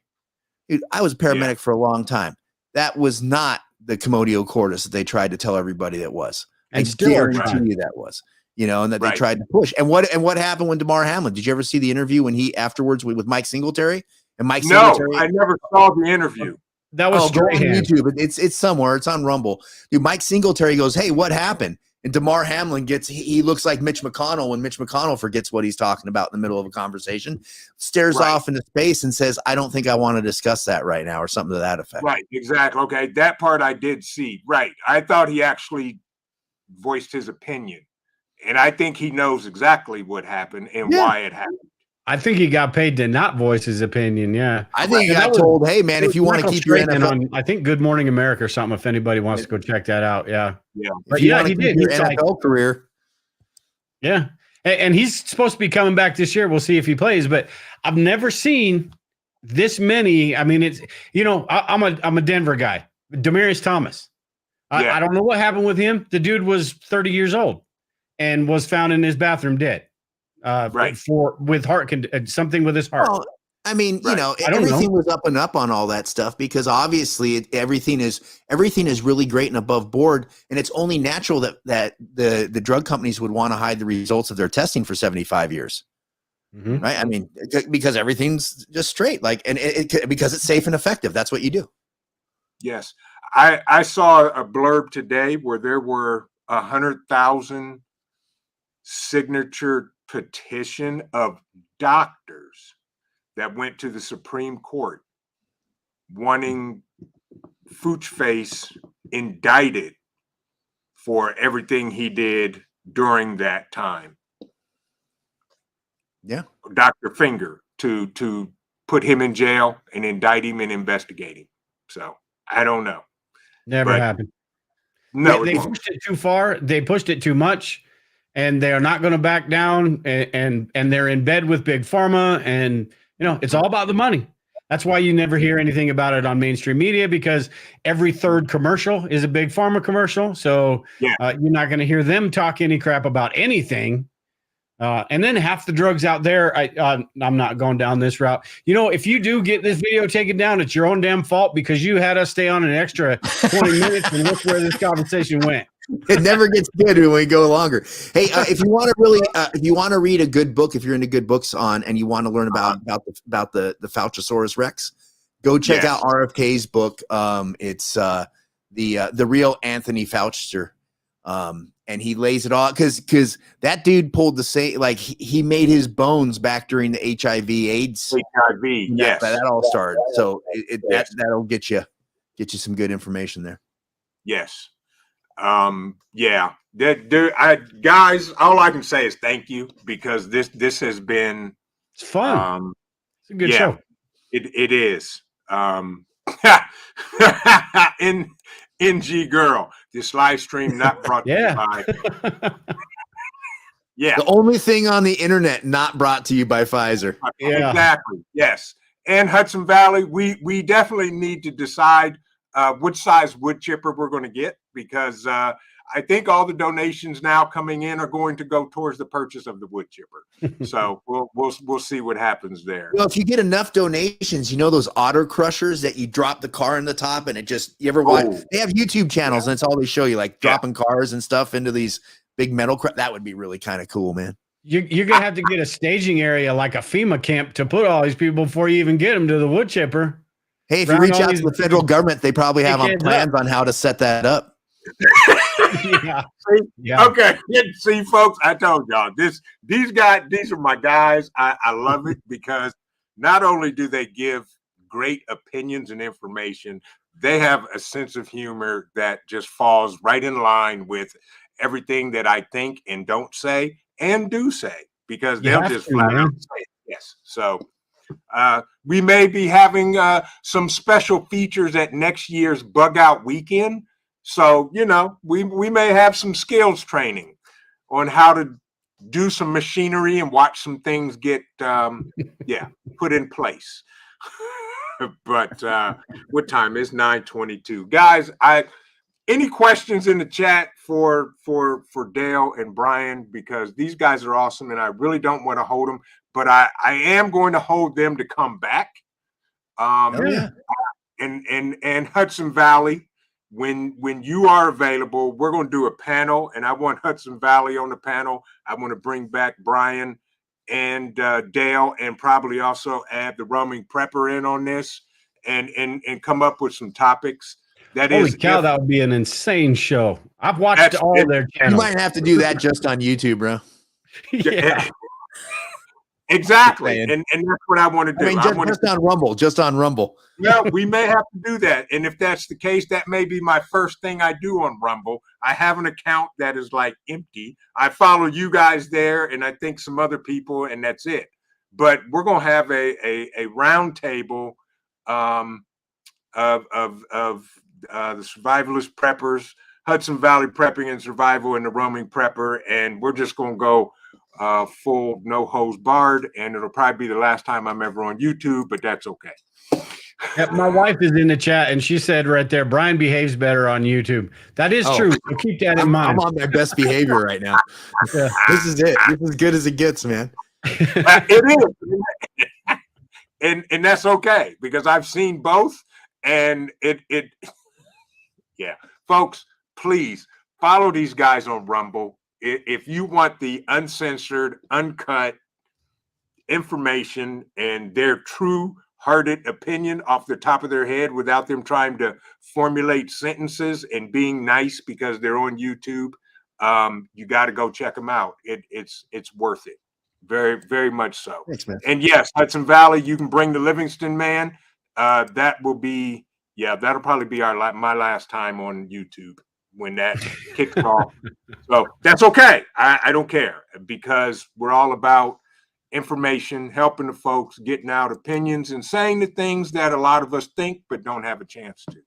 Speaker 3: Dude, I was a paramedic for a long time. That was not the commotio cordis that they tried to tell everybody that was.
Speaker 2: And
Speaker 3: I guarantee you that was, and that they tried to push. And what happened when Damar Hamlin? Did you ever see the interview when he afterwards with Mike Singletary? And Mike Singletary?
Speaker 1: No, I never saw the interview.
Speaker 2: That was
Speaker 3: go on YouTube. It's somewhere. It's on Rumble. Dude, Mike Singletary goes, "Hey, what happened?" And Damar Hamlin he looks like Mitch McConnell when Mitch McConnell forgets what he's talking about in the middle of a conversation, stares off into space and says, "I don't think I want to discuss that right now," or something to that effect.
Speaker 1: Right, exactly. Okay, that part I did see. Right. I thought he actually voiced his opinion. And I think he knows exactly what happened and why it happened.
Speaker 2: I think he got paid to not voice his opinion. Yeah.
Speaker 3: I think he got told, hey, man, if you want to keep your NFL
Speaker 2: on, I think Good Morning America or something, if anybody wants to go check that out. Yeah.
Speaker 1: Yeah.
Speaker 3: But he did your NFL career.
Speaker 2: Yeah. And he's supposed to be coming back this year. We'll see if he plays, but I've never seen this many. I mean, it's, I'm a Denver guy, Demaryius Thomas. I don't know what happened with him. The dude was 30 years old and was found in his bathroom dead. With something with his heart.
Speaker 3: Well, I mean, everything was up and up on all that stuff because obviously everything is really great and above board, and it's only natural that the drug companies would want to hide the results of their testing for 75 years, right? I mean, because everything's just straight, because it's safe and effective. That's what you do.
Speaker 1: Yes, I saw a blurb today where there were 100,000 signature petition of doctors that went to the Supreme Court wanting Foochface indicted for everything he did during that time.
Speaker 3: Yeah.
Speaker 1: Dr. Finger to put him in jail and indict him and investigate him. So I don't know.
Speaker 2: Never happened.
Speaker 1: No,
Speaker 2: they pushed it too far. They pushed it too much. And they are not going to back down, and they're in bed with Big Pharma, and It's all about the money. That's why you never hear anything about it on mainstream media, because every third commercial is a big pharma commercial. So
Speaker 1: Yeah.
Speaker 2: you're not going to hear them talk any crap about anything. And then half the drugs out there, I'm not going down this route. If you do get this video taken down, it's your own damn fault, because you had us stay on an extra 20 minutes and look where this conversation went.
Speaker 3: It never gets good when we go longer. Hey, if you want to really, if you want to read a good book, if you're into good books and you want to learn about the Fauchosaurus Rex, go check out RFK's book. It's the real Anthony Fauci. And he lays it all because that dude pulled the same, like he made his bones back during the HIV/AIDS.
Speaker 1: Yes,
Speaker 3: that all started. So that'll get you some good information there.
Speaker 1: Yes. Guys, all I can say is thank you, because this has been,
Speaker 2: it's fun. It's a good show.
Speaker 1: It is. NG girl, this live stream not brought to you by.
Speaker 3: The only thing on the internet not brought to you by Pfizer.
Speaker 1: Exactly. Yes. And Hudson Valley, we definitely need to decide which size wood chipper we're going to get, because I think all the donations now coming in are going to go towards the purchase of the wood chipper. So we'll see what happens there.
Speaker 3: Well, if you get enough donations, those auto crushers that you drop the car in the top and you ever watch? They have YouTube channels and it's all they show you, like dropping cars and stuff into these big metal. That would be really kind of cool, man.
Speaker 2: You're gonna have to get a staging area like a FEMA camp to put all these people before you even get them to the wood chipper.
Speaker 3: Hey, if you reach out to the federal government, they probably have plans on how to set that up.
Speaker 1: Okay. See, folks, I told y'all these are my guys. I love it, because not only do they give great opinions and information, they have a sense of humor that just falls right in line with everything that I think and don't say and do say, because they'll just flat out say it. Yes. So we may be having some special features at next year's Bug Out Weekend. So, we may have some skills training on how to do some machinery and watch some things get, put in place. But what time is 9:22? Guys, any questions in the chat for Dale and Brian, because these guys are awesome and I really don't want to hold them, but I am going to hold them to come back. And Hudson Valley, when you are available, we're going to do a panel, and I want Hudson Valley on the panel. I want to bring back Brian and Dale, and probably also add the roaming prepper in on this, and come up with some topics.
Speaker 2: Holy cow, that would be an insane show. I've watched all their channels.
Speaker 3: You might have to do that just on YouTube, bro.
Speaker 1: Exactly. And that's what I want to do.
Speaker 3: Just on Rumble.
Speaker 1: Yeah, we may have to do that. And if that's the case, that may be my first thing I do on Rumble. I have an account that is like empty. I follow you guys there, and I think some other people, and that's it. But we're going to have a round table of the survivalist preppers, Hudson Valley Prepping and Survival, and the roaming prepper. And we're just going to go full no hose barred, and it'll probably be the last time I'm ever on YouTube, but that's okay.
Speaker 2: My wife is in the chat, and she said right there, Brian behaves better on YouTube. That is true. So keep that in mind.
Speaker 3: I'm on my best behavior right now. This is it. This is as good as it gets, man.
Speaker 1: It is. And that's okay, because I've seen both, and it folks, please follow these guys on Rumble. If you want the uncensored, uncut information and their true-hearted opinion off the top of their head without them trying to formulate sentences and being nice because they're on YouTube, you got to go check them out. It's worth it. Very, very much so.
Speaker 3: Thanks, man.
Speaker 1: And yes, Hudson Valley, you can bring the Livingston man. That'll probably be my last time on YouTube when that kicks off. So that's okay. I don't care, because we're all about information, helping the folks, getting out opinions, and saying the things that a lot of us think but don't have a chance to.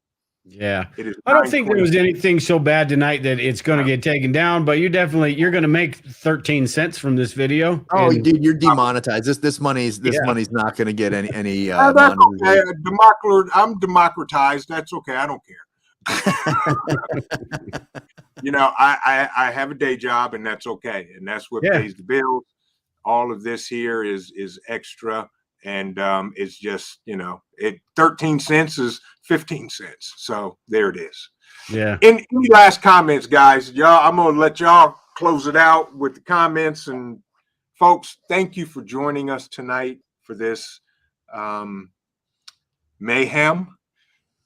Speaker 2: Yeah.
Speaker 1: It is
Speaker 2: I don't think there
Speaker 1: 9:20.
Speaker 2: was anything so bad tonight that it's going to get taken down, but you're going to make 13 cents from this video.
Speaker 3: Oh,
Speaker 2: And
Speaker 3: dude, you're demonetized. This money's not going to get any
Speaker 1: That's okay.
Speaker 3: monetization.
Speaker 1: I'm democratized. That's okay. I don't care. I have a day job, and that's okay, and that's what pays the bills. All of this here is extra, and it's just 13 cents is 15 cents. So there it is.
Speaker 2: Yeah.
Speaker 1: Any last comments, guys? Y'all, I'm gonna let y'all close it out with the comments. And folks, thank you for joining us tonight for this mayhem,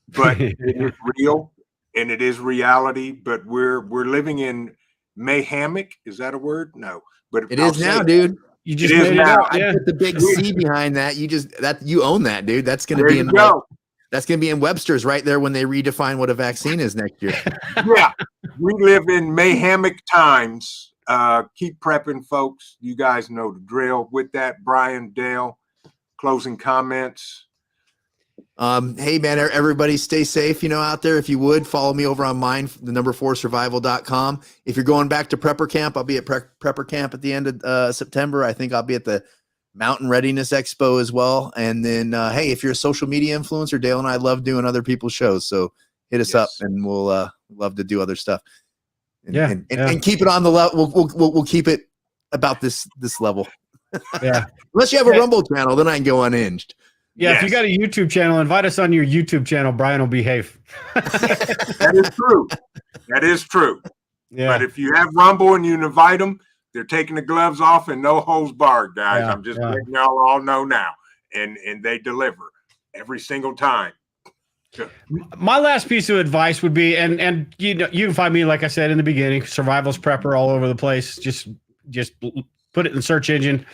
Speaker 1: but it is real and it is reality. But we're living in mayhamic. Is that a word? No, but
Speaker 3: it is now, dude.
Speaker 2: You just made it
Speaker 3: now.
Speaker 2: out.
Speaker 3: I put the big C behind that. You own that, dude. That's going to be in that's going to be in Webster's right there when they redefine what a vaccine is next year.
Speaker 1: Yeah, we live in mayhamic times. Keep prepping, folks. You guys know the drill. With that, Brian, Dale, closing comments.
Speaker 3: Hey man, everybody stay safe, out there. If you would follow me over on mine, the number4survival.com. If you're going back to prepper camp, I'll be at prepper camp at the end of September. I think I'll be at the Mountain Readiness Expo as well. And then, hey, if you're a social media influencer, Dale and I love doing other people's shows. So hit us up and we'll love to do other stuff. And, and keep it on the level. We'll keep it about this level.
Speaker 2: Yeah.
Speaker 3: Unless you have a Rumble channel, then I can go unhinged.
Speaker 2: Yeah, if you got a YouTube channel, invite us on your YouTube channel. Brian will behave.
Speaker 1: That is true. That is true.
Speaker 2: Yeah.
Speaker 1: But if you have Rumble and you invite them, they're taking the gloves off and no holds barred, guys. I'm just letting y'all all know now. And they deliver every single time.
Speaker 2: My last piece of advice would be, and you can find me, like I said in the beginning, survivalist prepper all over the place. Just put it in the search engine.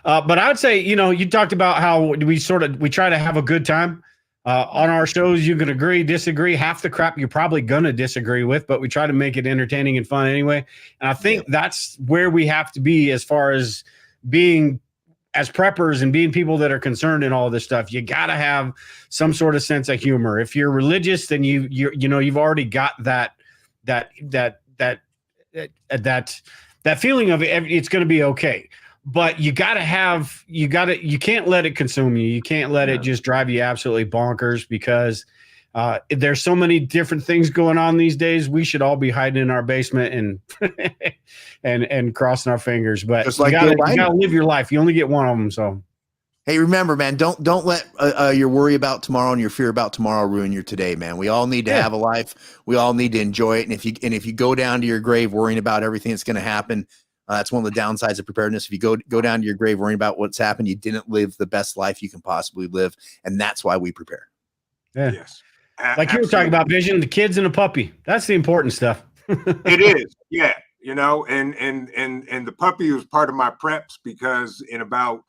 Speaker 2: But I would say, you talked about how we try to have a good time on our shows. You can agree, disagree. Half the crap you're probably going to disagree with, but we try to make it entertaining and fun anyway. And I think that's where we have to be as far as being as preppers and being people that are concerned in all this stuff. You got to have some sort of sense of humor. If you're religious, then you've already got that feeling of it's going to be okay. But you can't let it consume you. You can't let it just drive you absolutely bonkers because there's so many different things going on these days. We should all be hiding in our basement and crossing our fingers. But just like you gotta live your life. You only get one of them. So,
Speaker 3: hey, remember, man, don't let your worry about tomorrow and your fear about tomorrow ruin your today, man. We all need to have a life. We all need to enjoy it. And if you go down to your grave worrying about everything that's going to happen, that's one of the downsides of preparedness. If you go down to your grave worrying about what's happened, you didn't live the best life you can possibly live, and that's why we prepare.
Speaker 2: Yeah. Yes. Like you were talking about, Vision, the kids and the puppy. That's the important stuff.
Speaker 1: It is, yeah. And the puppy was part of my preps because in about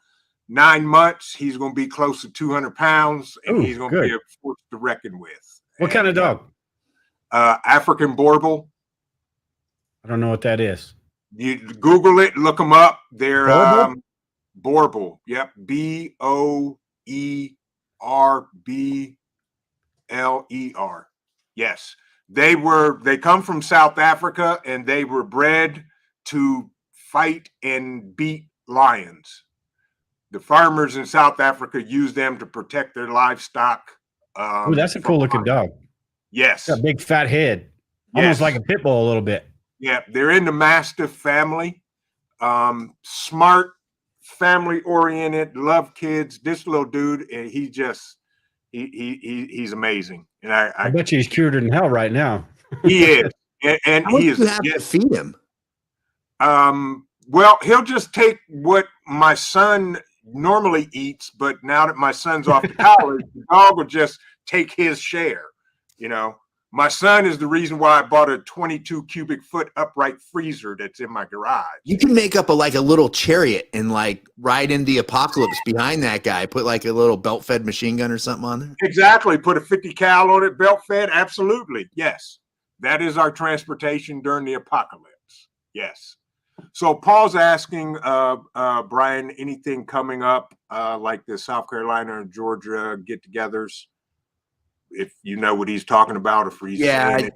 Speaker 1: 9 months he's going to be close to 200 pounds, and he's going to be a force to reckon with.
Speaker 2: What kind of dog?
Speaker 1: African Borbal.
Speaker 2: I don't know what that is.
Speaker 1: You Google it, look them up. They're Borbal. Yep. BOERBLER. Yes. They come from South Africa, and they were bred to fight and beat lions. The farmers in South Africa use them to protect their livestock.
Speaker 2: Oh, that's a cool looking dog.
Speaker 1: Yes.
Speaker 2: Got a big fat head. Almost like a pit bull a little bit.
Speaker 1: Yeah, they're in the Mastiff family. Smart, family-oriented, love kids. This little dude, and he's amazing. And I
Speaker 2: bet you he's cuter than hell right now.
Speaker 1: He is, and
Speaker 3: he is. You have to feed him.
Speaker 1: Well, he'll just take what my son normally eats, but now that my son's off to college, the dog will just take his share. My son is the reason why I bought a 22 cubic foot upright freezer that's in my garage.
Speaker 3: You can make up a little chariot and ride in the apocalypse behind that guy. Put a little belt fed machine gun or something on there.
Speaker 1: Exactly. Put a 50 cal on it, belt fed. Absolutely. Yes. That is our transportation during the apocalypse. Yes. So Paul's asking, Brian, anything coming up like the South Carolina and Georgia get-togethers? if you know what he's talking about, if he's saying it.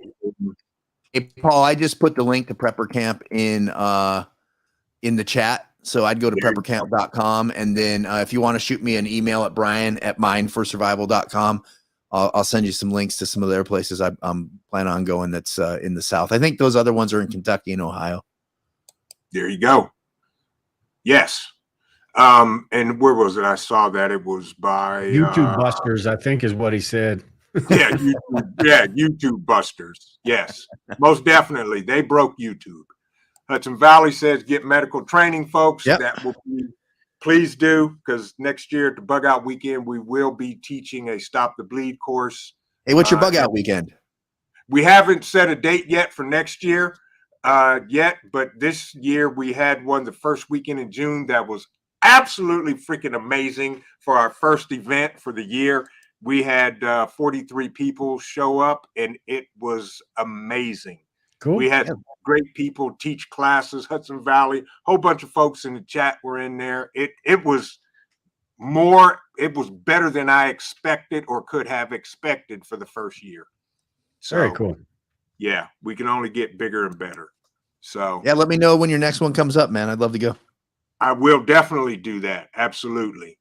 Speaker 3: Hey, Paul, I just put the link to Prepper Camp in the chat. So I'd go to preppercamp.com. And then if you want to shoot me an email at brian@mineforsurvival.com, I'll send you some links to some of their places I'm planning on going that's in the South. I think those other ones are in Kentucky and Ohio.
Speaker 1: There you go. Yes. And where was it? I saw that it was by
Speaker 2: YouTube Busters, I think is what he said.
Speaker 1: YouTube Busters. Yes, most definitely. They broke YouTube. Hudson Valley says get medical training, folks.
Speaker 3: Yep.
Speaker 1: That will be, please do, because next year at the Bug Out Weekend, we will be teaching a Stop the Bleed course.
Speaker 3: Hey, what's your Bug Out Weekend?
Speaker 1: We haven't set a date yet for next year but this year we had one the first weekend in June that was absolutely freaking amazing for our first event for the year. We had 43 people show up, and it was amazing.
Speaker 2: Cool.
Speaker 1: We had great people teach classes, Hudson Valley, whole bunch of folks in the chat were in there. It was better than I expected or could have expected for the first year. So,
Speaker 2: very cool.
Speaker 1: Yeah, we can only get bigger and better. So
Speaker 3: yeah, let me know when your next one comes up, man. I'd love to go.
Speaker 1: I will definitely do that. Absolutely.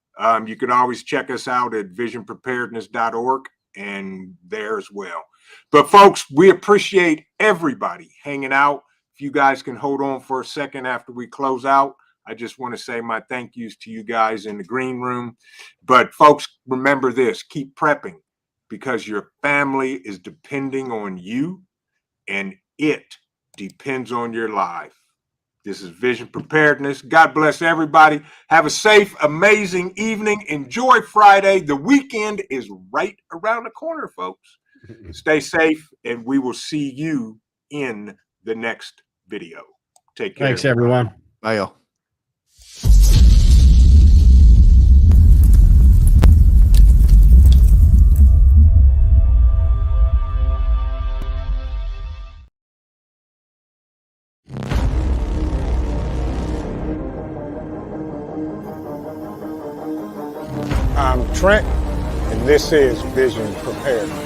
Speaker 1: You can always check us out at visionpreparedness.org and there as well. But folks, we appreciate everybody hanging out. If you guys can hold on for a second after we close out, I just want to say my thank yous to you guys in the green room. But folks, remember this, keep prepping because your family is depending on you and it depends on your life. This is Vision Preparedness. God bless everybody. Have a safe, amazing evening. Enjoy Friday. The weekend is right around the corner, folks. Stay safe, and we will see you in the next video. Take care.
Speaker 2: Thanks, everyone.
Speaker 3: Bye, y'all.
Speaker 4: I'm Trent, and this is Vision Preparedness.